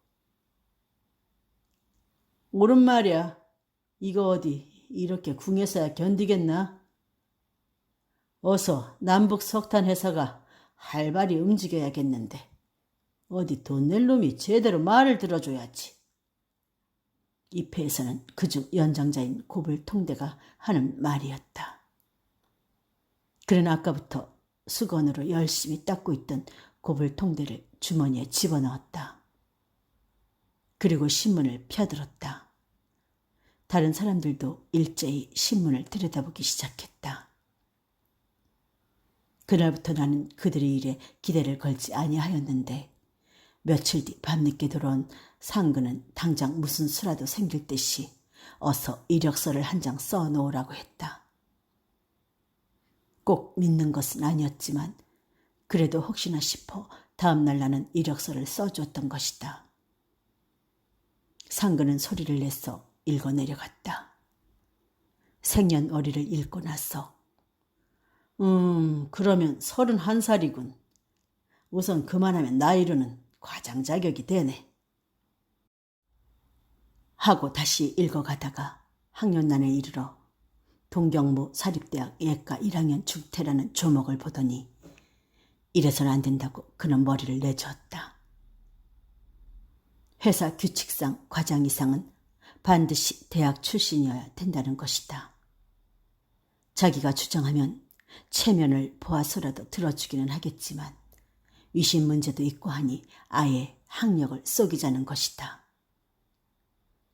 S2: 옳은 말이야. 이거 어디 이렇게 궁에서야 견디겠나? 어서 남북 석탄 회사가 활발히 움직여야겠는데 어디 돈 낼 놈이 제대로 말을 들어줘야지. 이 패에서는 그중 연장자인 고불 통대가 하는 말이었다. 그는 아까부터 수건으로 열심히 닦고 있던 고불 통대를 주머니에 집어넣었다. 그리고 신문을 펴들었다. 다른 사람들도 일제히 신문을 들여다보기 시작했다. 그날부터 나는 그들의 일에 기대를 걸지 아니하였는데 며칠 뒤 밤늦게 들어온 상근은 당장 무슨 수라도 생길 듯이 어서 이력서를 한 장 써놓으라고 했다. 꼭 믿는 것은 아니었지만 그래도 혹시나 싶어 다음날 나는 이력서를 써주었던 것이다. 상근은 소리를 내서 읽어 내려갔다. 생년월일을 읽고 나서 그러면 31살이군. 우선 그만하면 나이로는 과장 자격이 되네. 하고 다시 읽어가다가 학년난에 이르러 동경무 사립대학 예과 1학년 중퇴라는 조목을 보더니 이래서는 안 된다고 그는 머리를 내주었다. 회사 규칙상 과장 이상은 반드시 대학 출신이어야 된다는 것이다. 자기가 주장하면 체면을 보아서라도 들어주기는 하겠지만 위신 문제도 있고 하니 아예 학력을 속이자는 것이다.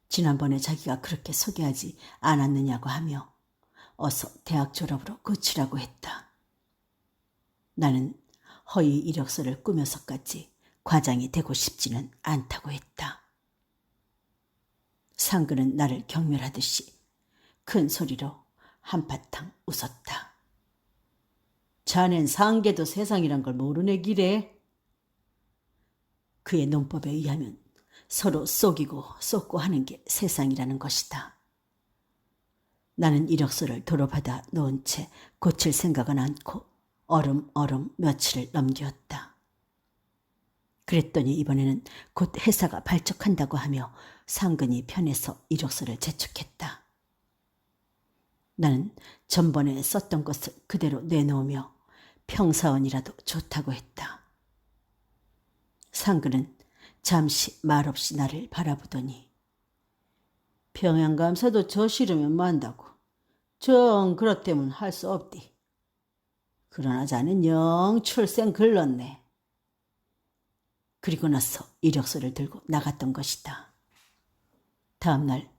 S2: 지난번에 자기가 그렇게 소개하지 않았느냐고 하며 어서 대학 졸업으로 그치라고 했다. 나는 허위 이력서를 꾸며서까지 과장이 되고 싶지는 않다고 했다. 상근은 나를 경멸하듯이 큰 소리로 한바탕 웃었다. 자넨 상계도 세상이란 걸 모르네 기래. 그의 논법에 의하면 서로 속이고 쏟고 하는 게 세상이라는 것이다. 나는 이력서를 도로 받아 놓은 채 고칠 생각은 않고 얼음얼음 며칠을 넘겼다. 그랬더니 이번에는 곧 회사가 발족한다고 하며 상근이 편해서 이력서를 재촉했다. 나는 전번에 썼던 것을 그대로 내놓으며 평사원이라도 좋다고 했다. 상근은 잠시 말없이 나를 바라보더니 평양감사도 저 싫으면 만다고. 정 그렇다면 할 수 없디. 그러나 자는 영 출생 글렀네. 그리고 나서 이력서를 들고 나갔던 것이다. 다음날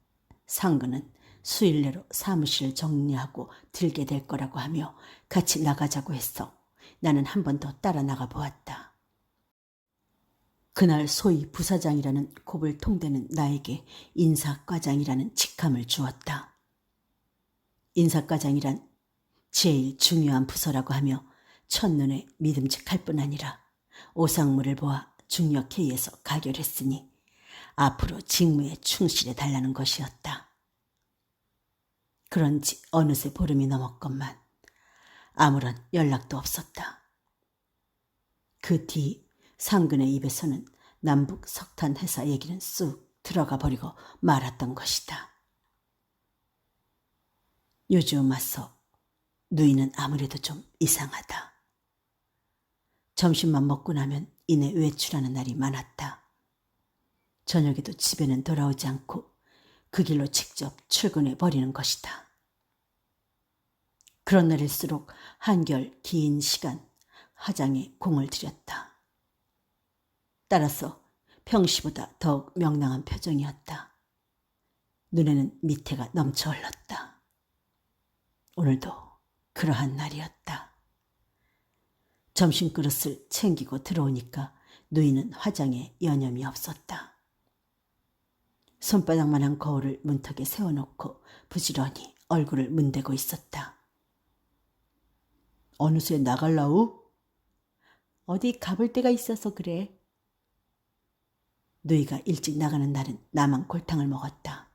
S2: 상근은 수일 내로 사무실을 정리하고 들게 될 거라고 하며 같이 나가자고 했어. 나는 한 번 더 따라 나가 보았다. 그날 소위 부사장이라는 고불 통대는 나에게 인사과장이라는 직함을 주었다. 인사과장이란 제일 중요한 부서라고 하며 첫눈에 믿음직할 뿐 아니라 오상무를 보아 중력회의에서 가결했으니 앞으로 직무에 충실해 달라는 것이었다. 그런지 어느새 보름이 넘었건만 아무런 연락도 없었다. 그 뒤 상근의 입에서는 남북 석탄 회사 얘기는 쑥 들어가 버리고 말았던 것이다. 요즘 와서 누이는 아무래도 좀 이상하다. 점심만 먹고 나면 이내 외출하는 날이 많았다. 저녁에도 집에는 돌아오지 않고 그 길로 직접 출근해 버리는 것이다. 그런 날일수록 한결 긴 시간 화장에 공을 들였다. 따라서 평시보다 더욱 명랑한 표정이었다. 눈에는 미태가 넘쳐 흘렀다. 오늘도 그러한 날이었다. 점심 그릇을 챙기고 들어오니까 누이는 화장에 여념이 없었다. 손바닥만한 거울을 문턱에 세워놓고 부지런히 얼굴을 문대고 있었다. 어느새 나갈라우? 어디 가볼 데가 있어서 그래. 누이가 일찍 나가는 날은 나만 골탕을 먹었다.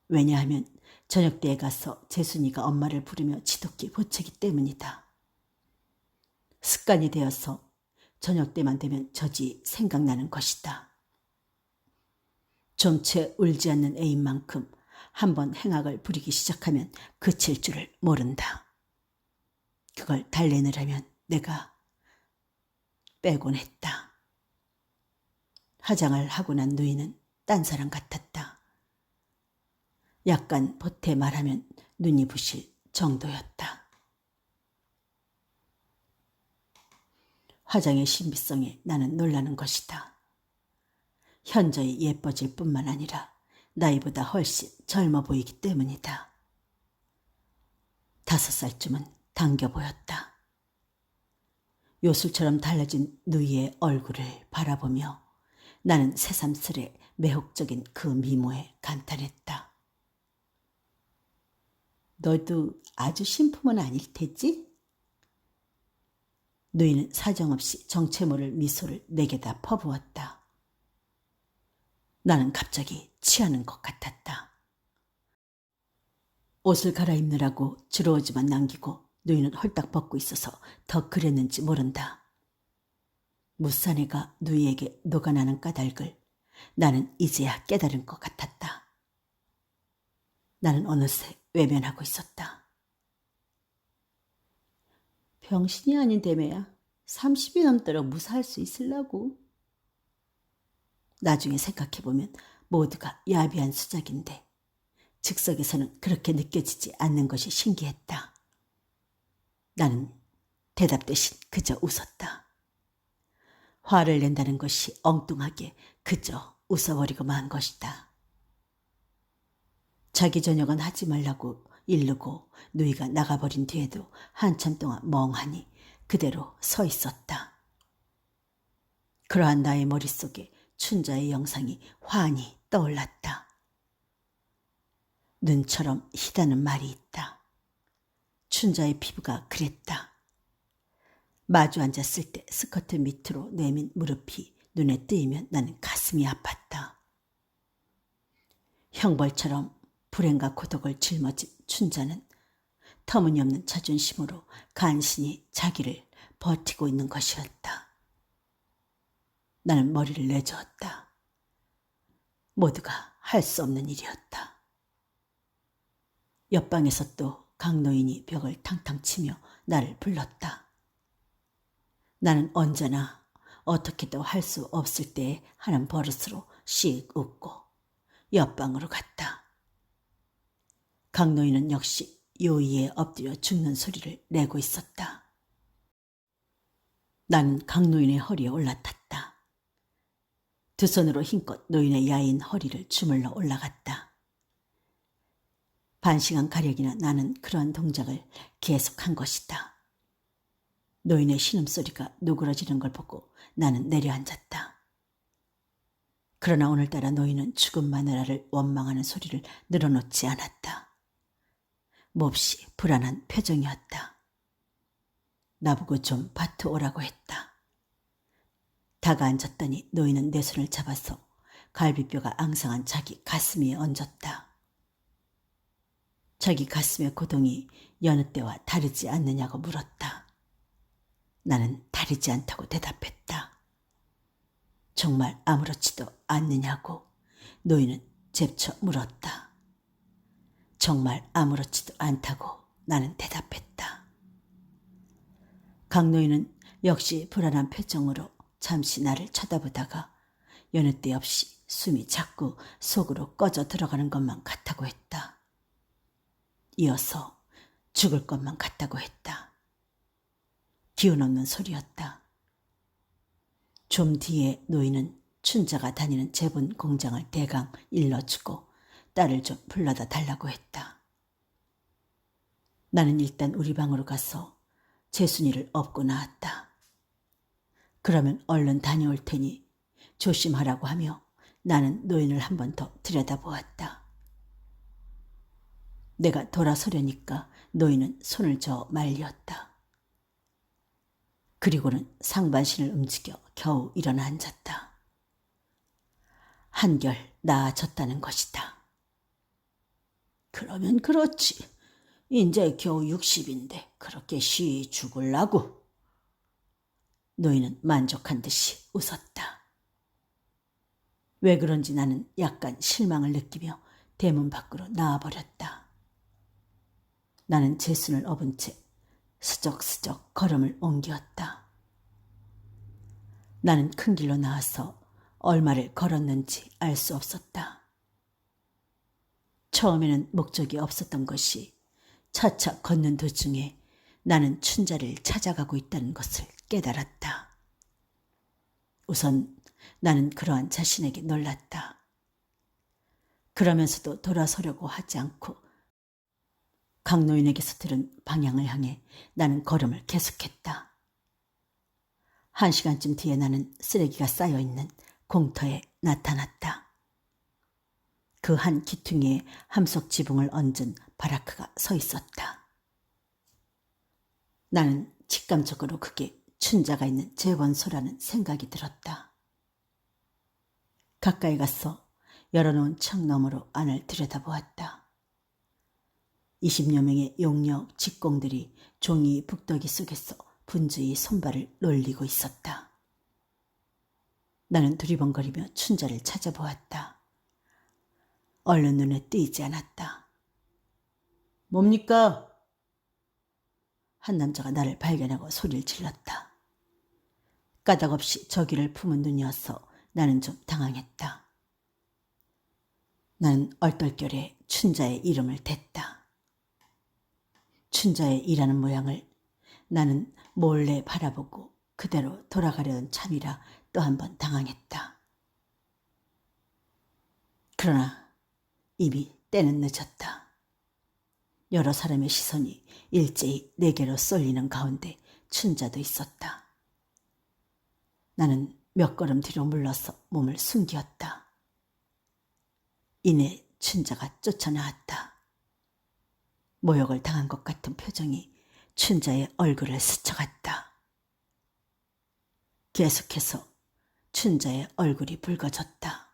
S2: 왜냐하면
S1: 저녁 때에 가서 재순이가 엄마를 부르며 지독히 보채기 때문이다. 습관이 되어서 저녁 때만 되면 저지 생각나는 것이다. 좀채 울지 않는 애인만큼 한번 행악을 부리기 시작하면 그칠 줄을 모른다. 그걸 달래느라면 내가 빼곤 했다. 화장을 하고 난 누이는 딴 사람 같았다. 약간 보태 말하면 눈이 부실 정도였다. 화장의 신비성에 나는 놀라는 것이다. 현저히 예뻐질 뿐만 아니라 나이보다 훨씬 젊어 보이기 때문이다. 5살쯤은 당겨 보였다. 요술처럼 달라진 누이의 얼굴을 바라보며 나는 새삼스레 매혹적인 그 미모에 감탄했다. 너도 아주 신품은 아닐 테지? 누이는 사정없이 정체 모를 미소를 내게다 퍼부었다. 나는 갑자기 취하는 것 같았다. 옷을 갈아입느라고 주러오지만 남기고 누이는 홀딱 벗고 있어서 더 그랬는지 모른다. 무사내가 누이에게 녹아나는 까닭을 나는 이제야 깨달은 것 같았다. 나는 어느새 외면하고 있었다. 병신이 아닌 데매야 30이 넘도록 무사할 수 있으려고. 나중에 생각해보면 모두가 야비한 수작인데 즉석에서는 그렇게 느껴지지 않는 것이 신기했다. 나는 대답 대신 그저 웃었다. 화를 낸다는 것이 엉뚱하게 그저 웃어버리고 만 것이다. 자기 저녁은 하지 말라고 이르고 누이가 나가버린 뒤에도 한참 동안 멍하니 그대로 서 있었다. 그러한 나의 머릿속에 춘자의 영상이 환히 떠올랐다. 눈처럼 희다는 말이 있다. 춘자의 피부가 그랬다. 마주 앉았을 때 스커트 밑으로 내민 무릎이 눈에 띄면 나는 가슴이 아팠다. 형벌처럼 불행과 고독을 짊어진 춘자는 터무니없는 자존심으로 간신히 자기를 버티고 있는 것이었다. 나는 머리를 내저었다. 모두가 할 수 없는 일이었다. 옆방에서 또 강노인이 벽을 탕탕 치며 나를 불렀다. 나는 언제나 어떻게도 할 수 없을 때에 하는 버릇으로 씩 웃고 옆방으로 갔다. 강노인은 역시 요의에 엎드려 죽는 소리를 내고 있었다. 나는 강노인의 허리에 올라탔다. 두 손으로 힘껏 노인의 야인 허리를 주물러 올라갔다. 반시간 가량이나 나는 그러한 동작을 계속한 것이다. 노인의 신음소리가 누그러지는 걸 보고 나는 내려앉았다. 그러나 오늘따라 노인은 죽은 마누라를 원망하는 소리를 늘어놓지 않았다. 몹시 불안한 표정이었다. 나보고 좀 밭에 오라고 했다. 다가앉았더니 노인은 내 손을 잡아서 갈비뼈가 앙상한 자기 가슴 위에 얹었다. 자기 가슴의 고동이 여느 때와 다르지 않느냐고 물었다. 나는 다르지 않다고 대답했다. 정말 아무렇지도 않느냐고 노인은 재쳐 물었다. 정말 아무렇지도 않다고 나는 대답했다. 강노인은 역시 불안한 표정으로 잠시 나를 쳐다보다가 여느 때 없이 숨이 자꾸 속으로 꺼져 들어가는 것만 같다고 했다. 이어서 죽을 것만 같다고 했다. 기운 없는 소리였다. 좀 뒤에 노인은 춘자가 다니는 제분 공장을 대강 일러주고 딸을 좀 불러다 달라고 했다. 나는 일단 우리 방으로 가서 재순이를 업고 나왔다. 그러면 얼른 다녀올 테니 조심하라고 하며 나는 노인을 한 번 더 들여다보았다. 내가 돌아서려니까 노인은 손을 저어 말렸다. 그리고는 상반신을 움직여 겨우 일어나 앉았다. 한결 나아졌다는 것이다.
S2: 그러면 그렇지. 이제 겨우 60인데 그렇게 쉬 죽을라고.
S1: 노인은 만족한 듯이 웃었다. 왜 그런지 나는 약간 실망을 느끼며 대문 밖으로 나와버렸다. 나는 제순을 업은 채 스적스적 걸음을 옮겼다. 나는 큰 길로 나와서 얼마를 걸었는지 알 수 없었다. 처음에는 목적이 없었던 것이 차차 걷는 도중에 나는 춘자를 찾아가고 있다는 것을 깨달았다. 우선 나는 그러한 자신에게 놀랐다. 그러면서도 돌아서려고 하지 않고 강노인에게서 들은 방향을 향해 나는 걸음을 계속했다. 1시간쯤 뒤에 나는 쓰레기가 쌓여있는 공터에 나타났다. 그 한 기퉁이에 함석 지붕을 얹은 바라크가 서 있었다. 나는 직감적으로 그게 춘자가 있는 재원소라는 생각이 들었다. 가까이 가서 열어놓은 창 너머로 안을 들여다보았다. 20여 명의 용역 직공들이 종이 북더기 속에서 분주히 손발을 놀리고 있었다. 나는 두리번거리며 춘자를 찾아보았다. 얼른 눈에 띄지 않았다.
S2: 뭡니까?
S1: 한 남자가 나를 발견하고 소리를 질렀다. 까닭없이 저기를 품은 눈이어서 나는 좀 당황했다. 나는 얼떨결에 춘자의 이름을 댔다. 춘자의 일하는 모양을 나는 몰래 바라보고 그대로 돌아가려던 참이라 또 한 번 당황했다. 그러나 이미 때는 늦었다. 여러 사람의 시선이 일제히 내게로 쏠리는 가운데 춘자도 있었다. 나는 몇 걸음 뒤로 물러서 몸을 숨겼다. 이내 춘자가 쫓아나왔다. 모욕을 당한 것 같은 표정이 춘자의 얼굴을 스쳐갔다. 계속해서 춘자의 얼굴이 붉어졌다.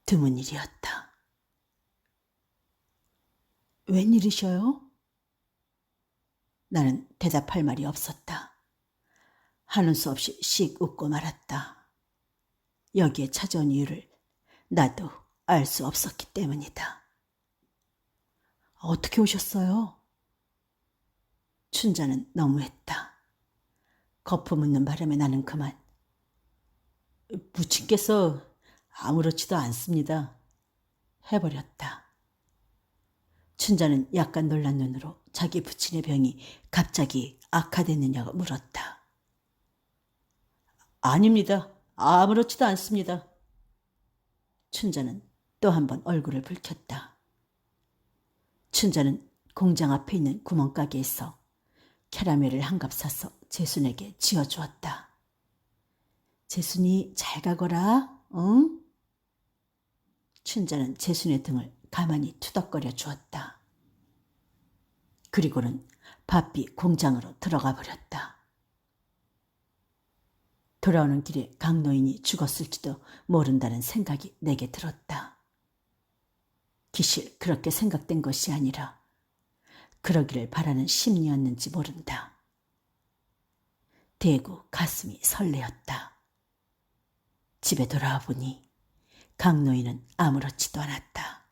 S1: 드문 일이었다.
S2: 웬일이셔요?
S1: 나는 대답할 말이 없었다. 하는 수 없이 씩 웃고 말았다. 여기에 찾아온 이유를 나도 알 수 없었기 때문이다.
S2: 어떻게 오셨어요?
S1: 춘자는 너무했다. 거품 묻는 바람에 나는 그만
S2: 부친께서 아무렇지도 않습니다.
S1: 해버렸다. 춘자는 약간 놀란 눈으로 자기 부친의 병이 갑자기 악화됐느냐고 물었다.
S2: 아닙니다. 아무렇지도 않습니다.
S1: 춘자는 또 한 번 얼굴을 붉혔다. 춘자는 공장 앞에 있는 구멍가게에서 캐러멜을 한 갑 사서 재순에게 쥐어주었다.
S2: 재순이 잘 가거라, 응?
S1: 춘자는 재순의 등을 가만히 투덕거려 주었다. 그리고는 바삐 공장으로 들어가 버렸다. 돌아오는 길에 강노인이 죽었을지도 모른다는 생각이 내게 들었다. 기실 그렇게 생각된 것이 아니라 그러기를 바라는 심리였는지 모른다. 대구 가슴이 설레었다. 집에 돌아와 보니 강노인은 아무렇지도 않았다.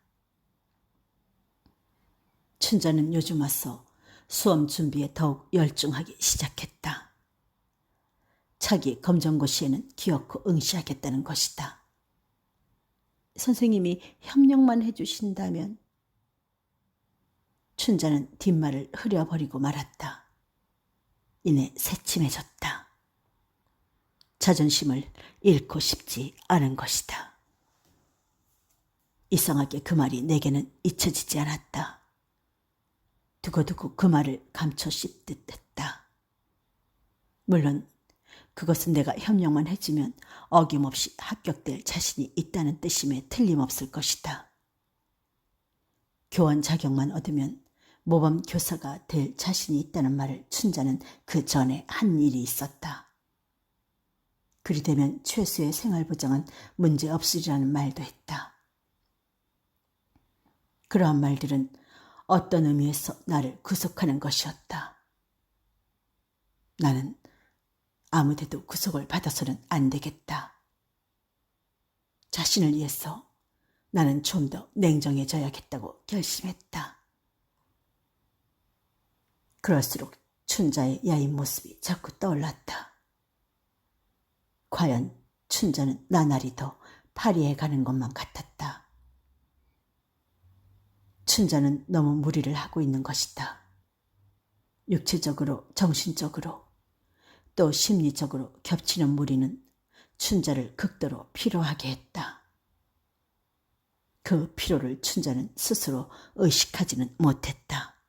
S1: 춘자는 요즘 와서 수험 준비에 더욱 열중하기 시작했다. 차기 검정고시에는 기어코 응시하겠다는 것이다.
S2: 선생님이 협력만 해주신다면.
S1: 춘자는 뒷말을 흐려버리고 말았다. 이내 새침해졌다. 자존심을 잃고 싶지 않은 것이다. 이상하게 그 말이 내게는 잊혀지지 않았다. 두고두고 그 말을 감춰 씹듯 했다. 물론 그것은 내가 협력만 해주면 어김없이 합격될 자신이 있다는 뜻임에 틀림없을 것이다. 교원 자격만 얻으면 모범 교사가 될 자신이 있다는 말을 춘자는 그 전에 한 일이 있었다. 그리 되면 최소의 생활보장은 문제없으리라는 말도 했다. 그러한 말들은 어떤 의미에서 나를 구속하는 것이었다. 나는 아무데도 구속을 받아서는 안 되겠다. 자신을 위해서 나는 좀 더 냉정해져야겠다고 결심했다. 그럴수록 춘자의 야인 모습이 자꾸 떠올랐다. 과연 춘자는 나날이 더 파리에 가는 것만 같았다. 춘자는 너무 무리를 하고 있는 것이다. 육체적으로, 정신적으로, 또 심리적으로 겹치는 무리는 춘자를 극도로 피로하게 했다. 그 피로를 춘자는 스스로 의식하지는 못했다.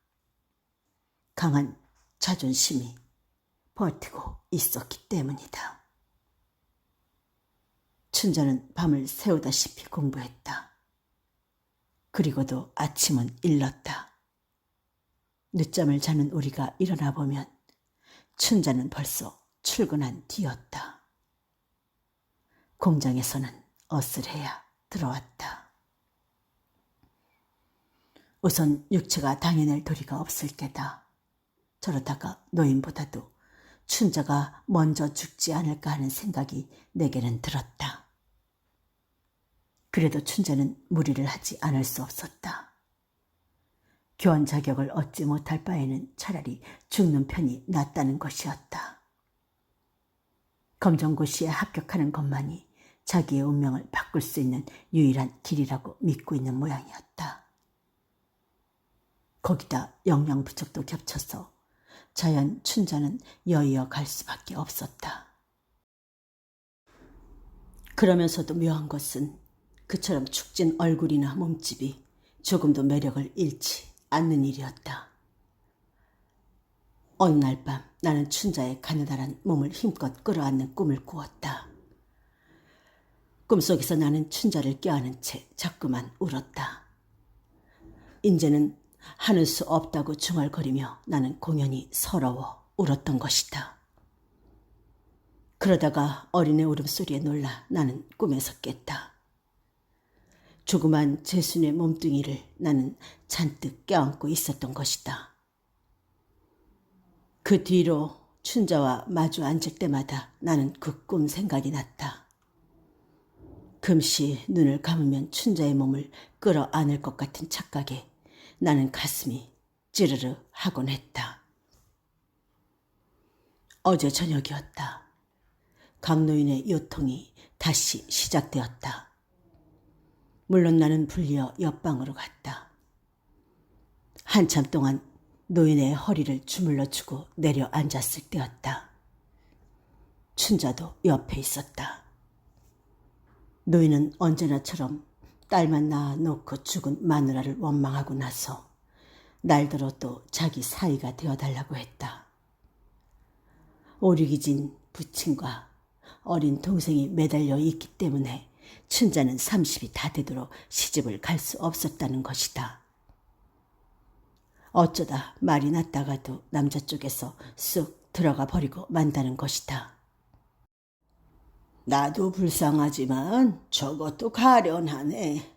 S1: 강한 자존심이 버티고 있었기 때문이다. 춘자는 밤을 새우다시피 공부했다. 그리고도 아침은 일렀다. 늦잠을 자는 우리가 일어나 보면 춘자는 벌써 출근한 뒤였다. 공장에서는 어슬해야 들어왔다. 우선 육체가 당해낼 도리가 없을 게다. 저러다가 노인보다도 춘자가 먼저 죽지 않을까 하는 생각이 내게는 들었다. 그래도 춘자는 무리를 하지 않을 수 없었다. 교원 자격을 얻지 못할 바에는 차라리 죽는 편이 낫다는 것이었다. 검정고시에 합격하는 것만이 자기의 운명을 바꿀 수 있는 유일한 길이라고 믿고 있는 모양이었다. 거기다 영양 부족도 겹쳐서 자연 춘자는 여의어 갈 수밖에 없었다. 그러면서도 묘한 것은 그처럼 축진 얼굴이나 몸집이 조금도 매력을 잃지 않는 일이었다. 어느 날 밤 나는 춘자의 가느다란 몸을 힘껏 끌어안는 꿈을 꾸었다. 꿈속에서 나는 춘자를 껴안은 채 자꾸만 울었다. 이제는 하는 수 없다고 중얼거리며 나는 공연히 서러워 울었던 것이다. 그러다가 어린애 울음소리에 놀라 나는 꿈에서 깼다. 조그만 재순의 몸뚱이를 나는 잔뜩 껴안고 있었던 것이다. 그 뒤로 춘자와 마주 앉을 때마다 나는 그 꿈 생각이 났다. 금시 눈을 감으면 춘자의 몸을 끌어안을 것 같은 착각에 나는 가슴이 찌르르 하곤 했다. 어제 저녁이었다. 강노인의 요통이 다시 시작되었다. 물론 나는 불리어 옆방으로 갔다. 한참 동안 노인의 허리를 주물러 주고 내려 앉았을 때였다. 춘자도 옆에 있었다. 노인은 언제나처럼 딸만 낳아놓고 죽은 마누라를 원망하고 나서 날더러 또 자기 사위가 되어달라고 했다. 오륙이진 부친과 어린 동생이 매달려 있기 때문에 춘자는 30이 다 되도록 시집을 갈 수 없었다는 것이다. 어쩌다 말이 났다가도 남자 쪽에서 쑥 들어가 버리고 만다는 것이다. 나도 불쌍하지만 저것도 가련하네.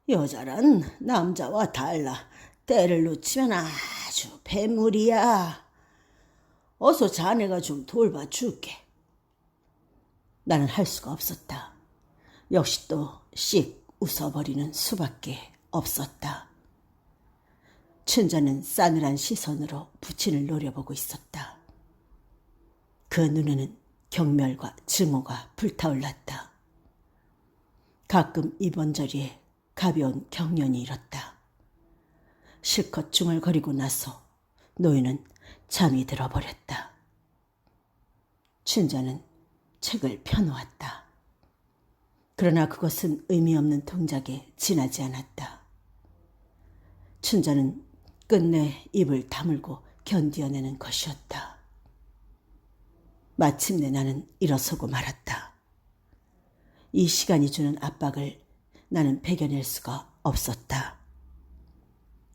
S1: 여자란 남자와 달라 때를 놓치면 아주 배물이야. 어서 자네가 좀 돌봐줄게. 나는 할 수가 없었다. 역시 또 씩 웃어버리는 수밖에 없었다. 춘자는 싸늘한 시선으로 부친을 노려보고 있었다. 그 눈에는 경멸과 증오가 불타올랐다. 가끔 이번저리에 가벼운 경련이 일었다. 실컷 중얼거리고 나서 노인은 잠이 들어버렸다. 춘자는 책을 펴놓았다. 그러나 그것은 의미 없는 동작에 지나지 않았다. 춘자는 끝내 입을 다물고 견디어내는 것이었다. 마침내 나는 일어서고 말았다. 이 시간이 주는 압박을 나는 배겨낼 수가 없었다.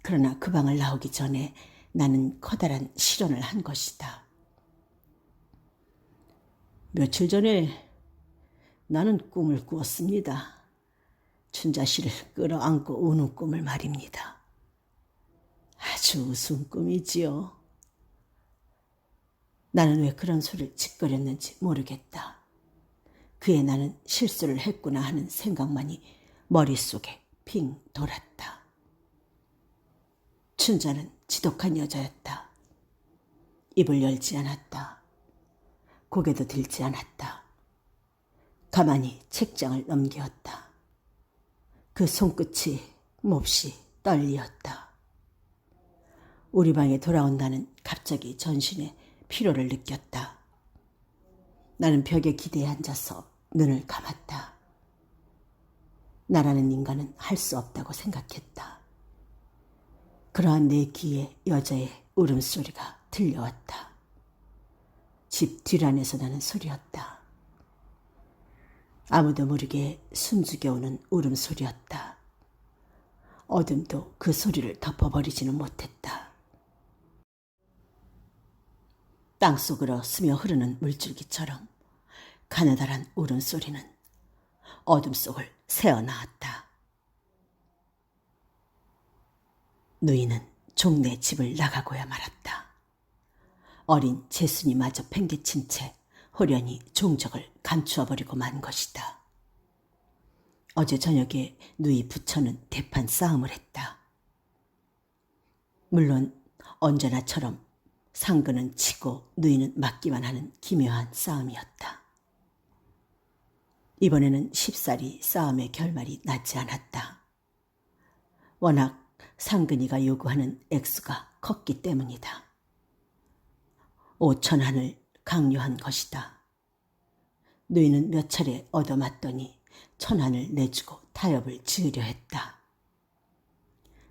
S1: 그러나 그 방을 나오기 전에 나는 커다란 실언을 한 것이다. 며칠 전에 나는 꿈을 꾸었습니다. 춘자 씨를 끌어안고 우는 꿈을 말입니다. 아주 우스운 꿈이지요. 나는 왜 그런 소리를 짓거렸는지 모르겠다. 그에 나는 실수를 했구나 하는 생각만이 머릿속에 핑 돌았다. 춘자는 지독한 여자였다. 입을 열지 않았다. 고개도 들지 않았다. 가만히 책장을 넘겼다. 그 손끝이 몹시 떨리었다. 우리 방에 돌아온 나는 갑자기 전신에 피로를 느꼈다. 나는 벽에 기대에 앉아서 눈을 감았다. 나라는 인간은 할 수 없다고 생각했다. 그러한 내 귀에 여자의 울음소리가 들려왔다. 집 뒷안에서 나는 소리였다. 아무도 모르게 숨죽여오는 울음소리였다. 어둠도 그 소리를 덮어버리지는 못했다. 땅속으로 스며 흐르는 물줄기처럼 가느다란 울음소리는 어둠 속을 새어나왔다. 누이는 종래 집을 나가고야 말았다. 어린 재순이마저 팽개친 채 호련히 종적을 감추어버리고 만 것이다. 어제 저녁에 누이 부처는 대판 싸움을 했다. 물론 언제나처럼 상근은 치고 누이는 맞기만 하는 기묘한 싸움이었다. 이번에는 쉽사리 싸움의 결말이 나지 않았다. 워낙 상근이가 요구하는 액수가 컸기 때문이다. 5,000한을 강요한 것이다. 누이는 몇 차례 얻어맞더니 1,000한을 내주고 타협을 지으려 했다.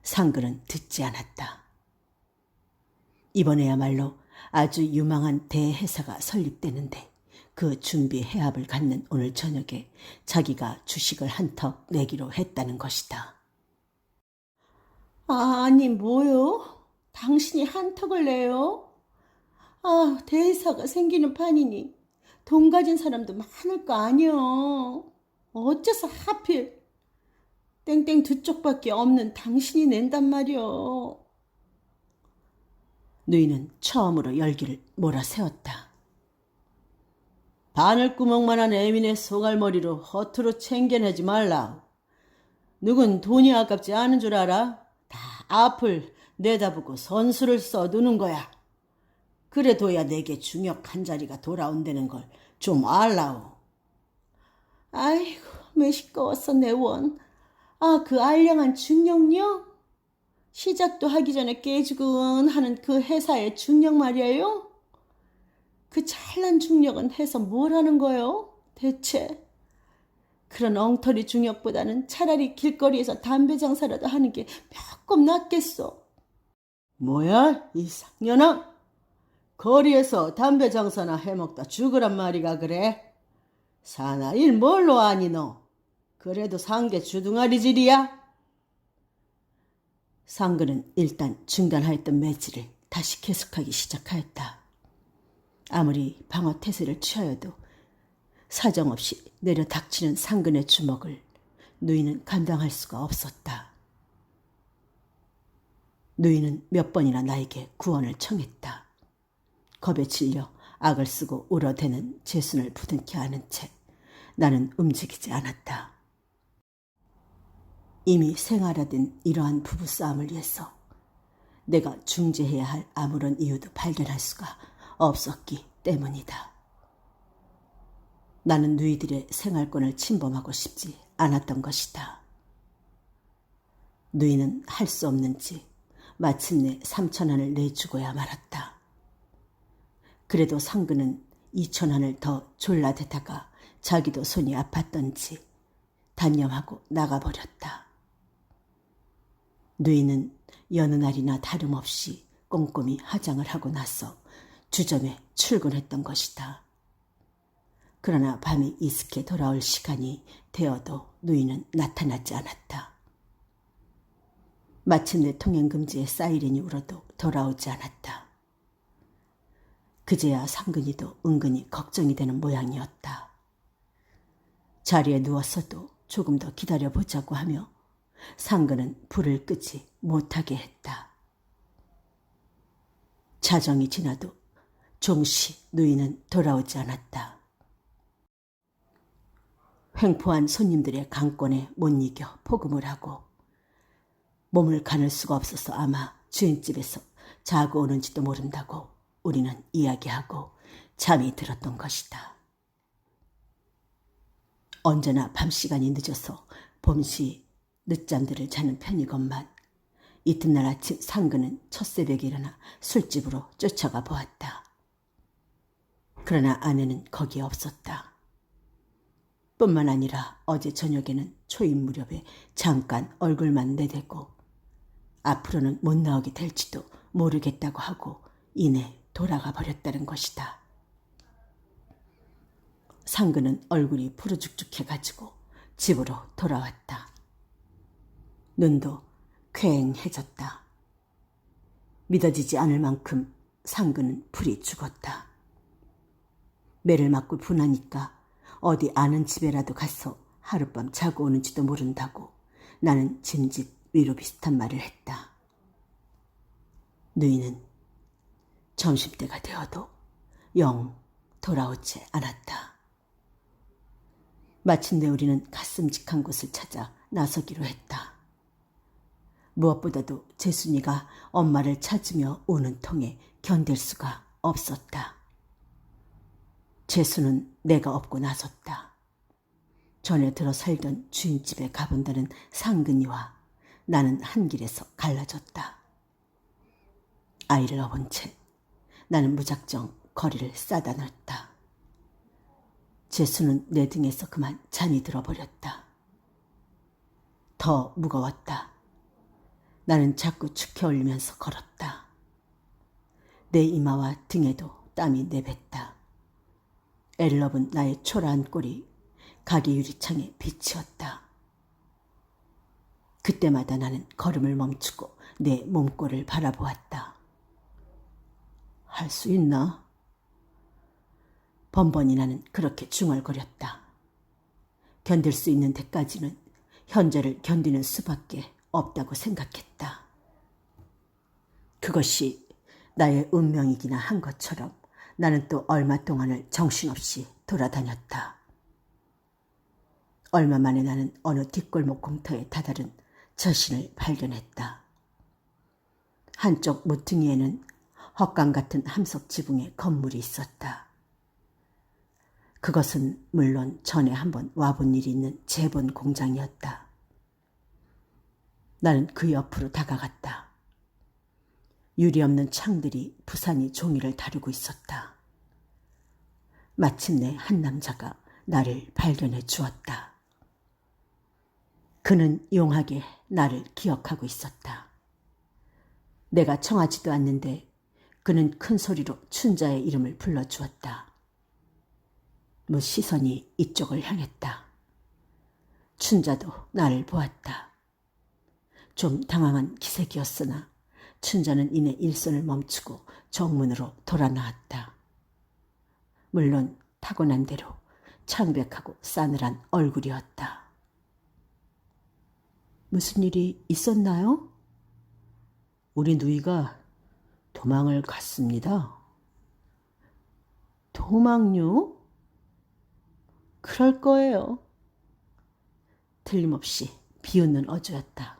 S1: 상근은 듣지 않았다. 이번에야말로 아주 유망한 대회사가 설립되는데 그 준비 해합을 갖는 오늘 저녁에 자기가 주식을 한턱 내기로 했다는 것이다.
S2: 아니 뭐요? 당신이 한턱을 내요? 대사가 생기는 판이니 돈 가진 사람도 많을 거 아니여. 어째서 하필 땡땡 두 쪽밖에 없는 당신이 낸단 말이여.
S1: 누이는 처음으로 열기를 몰아세웠다.
S2: 바늘구멍만한 애민의 소갈머리로 허투루 챙겨내지 말라. 누군 돈이 아깝지 않은 줄 알아? 다 앞을 내다보고 선수를 써두는 거야. 그래둬야 내게 중역 한 자리가 돌아온다는 걸 좀 알라오. 아이고 매시꺼웠어 내 원. 그 알량한 중역요? 시작도 하기 전에 깨지근하는 그 회사의 중역 말이에요? 그 잘난 중역은 해서 뭘 하는 거요? 대체 그런 엉터리 중역보다는 차라리 길거리에서 담배 장사라도 하는 게 몇 겁 낫겠어. 뭐야 이 상년아? 거리에서 담배 장사나 해먹다 죽으란 말이가 그래? 사나 일 뭘로 아니 너? 그래도 상계 주둥아리질이야?
S1: 상근은 일단 중단하였던 매질을 다시 계속하기 시작하였다. 아무리 방어 태세를 취하여도 사정없이 내려 닥치는 상근의 주먹을 누이는 감당할 수가 없었다. 누이는 몇 번이나 나에게 구원을 청했다. 겁에 질려 악을 쓰고 울어대는 재순을 부둥켜 안은 채 나는 움직이지 않았다. 이미 생활화된 이러한 부부싸움을 위해서 내가 중재해야 할 아무런 이유도 발견할 수가 없었기 때문이다. 나는 누이들의 생활권을 침범하고 싶지 않았던 것이다. 누이는 할 수 없는지 마침내 3,000한을 내주고야 말았다. 그래도 상근은 2,000한을 더 졸라대다가 자기도 손이 아팠던지 단념하고 나가버렸다. 누이는 여느 날이나 다름없이 꼼꼼히 화장을 하고 나서 주점에 출근했던 것이다. 그러나 밤이 이슥해 돌아올 시간이 되어도 누이는 나타나지 않았다. 마침내 통행금지의 사이렌이 울어도 돌아오지 않았다. 그제야 상근이도 은근히 걱정이 되는 모양이었다. 자리에 누웠어도 조금 더 기다려보자고 하며 상근은 불을 끄지 못하게 했다. 자정이 지나도 종시 누이는 돌아오지 않았다. 횡포한 손님들의 강권에 못 이겨 포금을 하고 몸을 가눌 수가 없어서 아마 주인집에서 자고 오는지도 모른다고 우리는 이야기하고 잠이 들었던 것이다. 언제나 밤 시간이 늦어서 봄시 늦잠들을 자는 편이건만 이튿날 아침 상근은 첫새벽에 일어나 술집으로 쫓아가 보았다. 그러나 아내는 거기에 없었다. 뿐만 아니라 어제 저녁에는 초임 무렵에 잠깐 얼굴만 내대고 앞으로는 못 나오게 될지도 모르겠다고 하고 이내 돌아가 버렸다는 것이다. 상근은 얼굴이 푸르죽죽해가지고 집으로 돌아왔다. 눈도 퀭해졌다. 믿어지지 않을 만큼 상근은 불이 죽었다. 매를 맞고 분하니까 어디 아는 집에라도 가서 하룻밤 자고 오는지도 모른다고 나는 짐짓 위로 비슷한 말을 했다. 누이는 점심때가 되어도 영 돌아오지 않았다. 마침내 우리는 가슴직한 곳을 찾아 나서기로 했다. 무엇보다도 재순이가 엄마를 찾으며 우는 통에 견딜 수가 없었다. 재수는 내가 업고 나섰다. 전에 들어 살던 주인집에 가본다는 상근이와 나는 한 길에서 갈라졌다. 아이를 업은 채 나는 무작정 거리를 싸다 놨다. 재수는 내 등에서 그만 잠이 들어버렸다. 더 무거웠다. 나는 자꾸 축혀 올리면서 걸었다. 내 이마와 등에도 땀이 내뱉다. 애를 업은 나의 초라한 꼴이 가게 유리창에 비치었다. 그때마다 나는 걸음을 멈추고 내 몸꼴을 바라보았다. 할 수 있나? 번번이 나는 그렇게 중얼거렸다. 견딜 수 있는 데까지는 현재를 견디는 수밖에 없다고 생각했다. 그것이 나의 운명이기나 한 것처럼 나는 또 얼마 동안을 정신없이 돌아다녔다. 얼마 만에 나는 어느 뒷골목 공터에 다다른 저신을 발견했다. 한쪽 모퉁이에는 헛강 같은 함석 지붕의 건물이 있었다. 그것은 물론 전에 한번 와본 일이 있는 재본 공장이었다. 나는 그 옆으로 다가갔다. 유리 없는 창들이 부산이 종이를 다루고 있었다. 마침내 한 남자가 나를 발견해 주었다. 그는 용하게 나를 기억하고 있었다. 내가 청하지도 않는데 그는 큰 소리로 춘자의 이름을 불러주었다. 시선이 이쪽을 향했다. 춘자도 나를 보았다. 좀 당황한 기색이었으나 춘자는 이내 일손을 멈추고 정문으로 돌아 나왔다. 물론 타고난 대로 창백하고 싸늘한 얼굴이었다. 무슨 일이 있었나요? 우리 누이가 도망을 갔습니다. 도망요? 그럴 거예요. 틀림없이 비웃는 어조였다.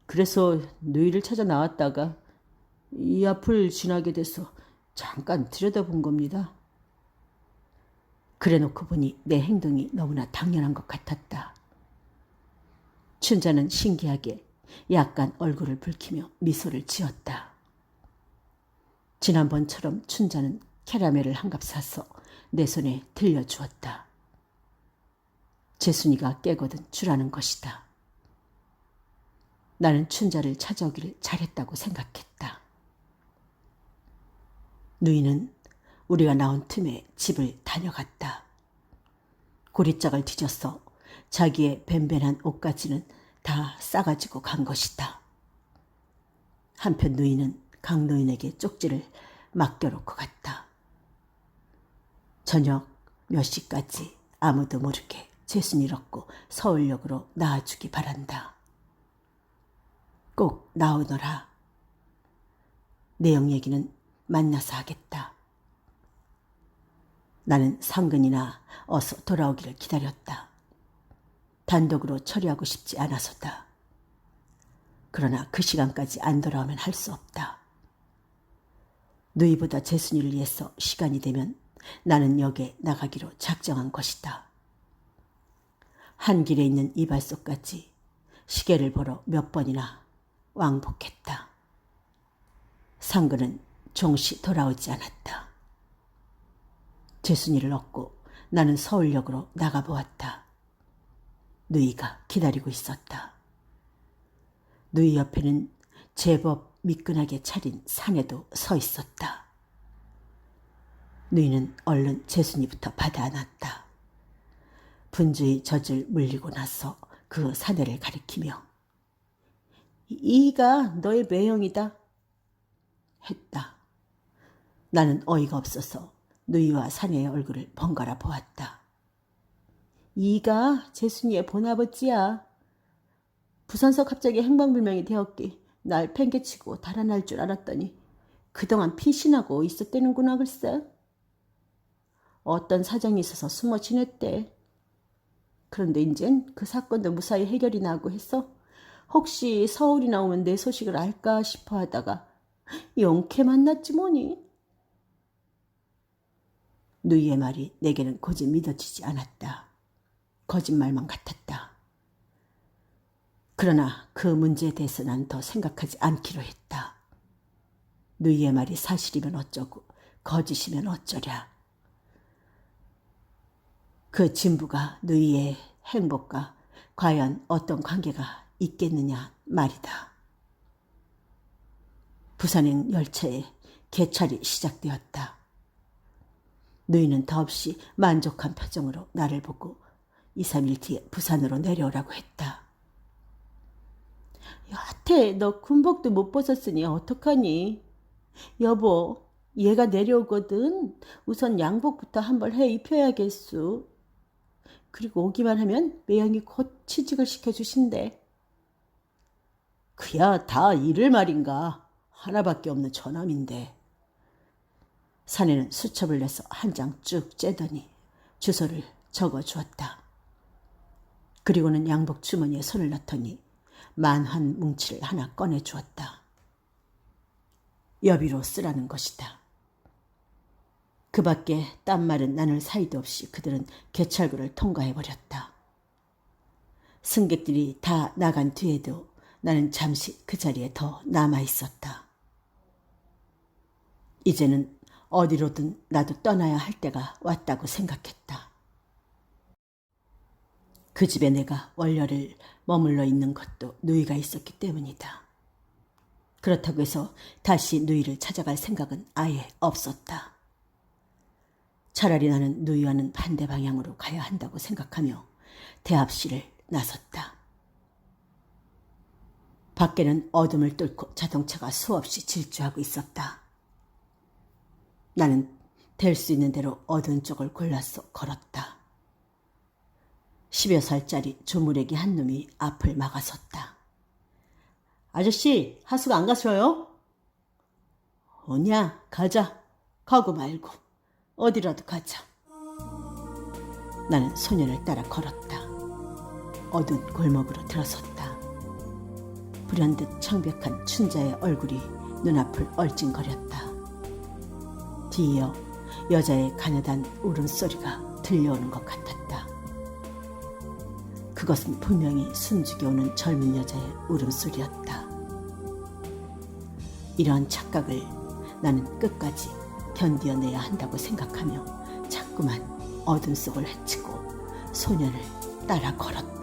S1: 그래서 누이를 찾아 나왔다가 이 앞을 지나게 돼서 잠깐 들여다본 겁니다. 그래놓고 보니 내 행동이 너무나 당연한 것 같았다. 춘자는 신기하게 약간 얼굴을 붉히며 미소를 지었다. 지난번처럼 춘자는 캐러멜을 한 갑 사서 내 손에 들려주었다. 재순이가 깨거든 주라는 것이다. 나는 춘자를 찾아오기를 잘했다고 생각했다. 누이는 우리가 나온 틈에 집을 다녀갔다. 고리짝을 뒤져서 자기의 벤벤한 옷까지는 다 싸가지고 간 것이다. 한편 누이는 강노인에게 쪽지를 맡겨놓고 갔다. 저녁 몇 시까지 아무도 모르게 재순이를 얻고 서울역으로 나아주기 바란다. 꼭 나오너라. 내용 얘기는 만나서 하겠다. 나는 상근이나 어서 돌아오기를 기다렸다. 단독으로 처리하고 싶지 않아서다. 그러나 그 시간까지 안 돌아오면 할 수 없다. 누이보다 재순이를 위해서 시간이 되면 나는 역에 나가기로 작정한 것이다. 한 길에 있는 이발소까지 시계를 보러 몇 번이나 왕복했다. 상근은 종시 돌아오지 않았다. 재순이를 얻고 나는 서울역으로 나가보았다. 누이가 기다리고 있었다. 누이 옆에는 제법 미끈하게 차린 사내도 서 있었다. 누이는 얼른 재순이부터 받아 안았다. 분주히 젖을 물리고 나서 그 사내를 가리키며 이가 너의 매형이다 했다. 나는 어이가 없어서 누이와 사내의 얼굴을 번갈아 보았다. 이가 재순이의 본아버지야. 부산서 갑자기 행방불명이 되었기 날 팽개치고 달아날 줄 알았더니 그동안 피신하고 있었대는구나 글쎄. 어떤 사정이 있어서 숨어 지냈대. 그런데 이젠 그 사건도 무사히 해결이 나고 해서 혹시 서울이 나오면 내 소식을 알까 싶어 하다가 용케 만났지 뭐니. 누이의 말이 내게는 고지 믿어지지 않았다. 거짓말만 같았다. 그러나 그 문제에 대해서 난 더 생각하지 않기로 했다. 누이의 말이 사실이면 어쩌고 거짓이면 어쩌랴. 그 진부가 누이의 행복과 과연 어떤 관계가 있겠느냐 말이다. 부산행 열차의 개찰이 시작되었다. 누이는 더없이 만족한 표정으로 나를 보고 2, 3일 뒤에 부산으로 내려오라고 했다. 여태 너 군복도 못 벗었으니 어떡하니? 여보, 얘가 내려오거든. 우선 양복부터 한벌 해 입혀야겠수. 그리고 오기만 하면 매형이 곧 취직을 시켜주신대. 그야 다 이를 말인가. 하나밖에 없는 처남인데. 사내는 수첩을 내서 한 장 쭉 째더니 주소를 적어주었다. 그리고는 양복 주머니에 손을 넣더니 만환 뭉치를 하나 꺼내주었다. 여비로 쓰라는 것이다. 그 밖에 땀 마른 나눌 사이도 없이 그들은 개찰구를 통과해버렸다. 승객들이 다 나간 뒤에도 나는 잠시 그 자리에 더 남아있었다. 이제는 어디로든 나도 떠나야 할 때가 왔다고 생각했다. 그 집에 내가 월요를 머물러 있는 것도 누이가 있었기 때문이다. 그렇다고 해서 다시 누이를 찾아갈 생각은 아예 없었다. 차라리 나는 누이와는 반대 방향으로 가야 한다고 생각하며 대합실을 나섰다. 밖에는 어둠을 뚫고 자동차가 수없이 질주하고 있었다. 나는 될 수 있는 대로 어두운 쪽을 골라서 걸었다. 10여 살짜리 조무래기 한 놈이 앞을 막아섰다. 아저씨, 하숙 안 가셔요? 오냐, 가자. 가고 말고 어디라도 가자. 나는 소년을 따라 걸었다. 어두운 골목으로 들어섰다. 불현듯 창백한 춘자의 얼굴이 눈앞을 얼찡거렸다. 뒤이어 여자의 가느단 울음소리가 들려오는 것 같았다. 그것은 분명히 숨죽여 오는 젊은 여자의 울음소리였다. 이러한 착각을 나는 끝까지 견디어내야 한다고 생각하며 자꾸만 어둠 속을 헤치고 소년을 따라 걸었다.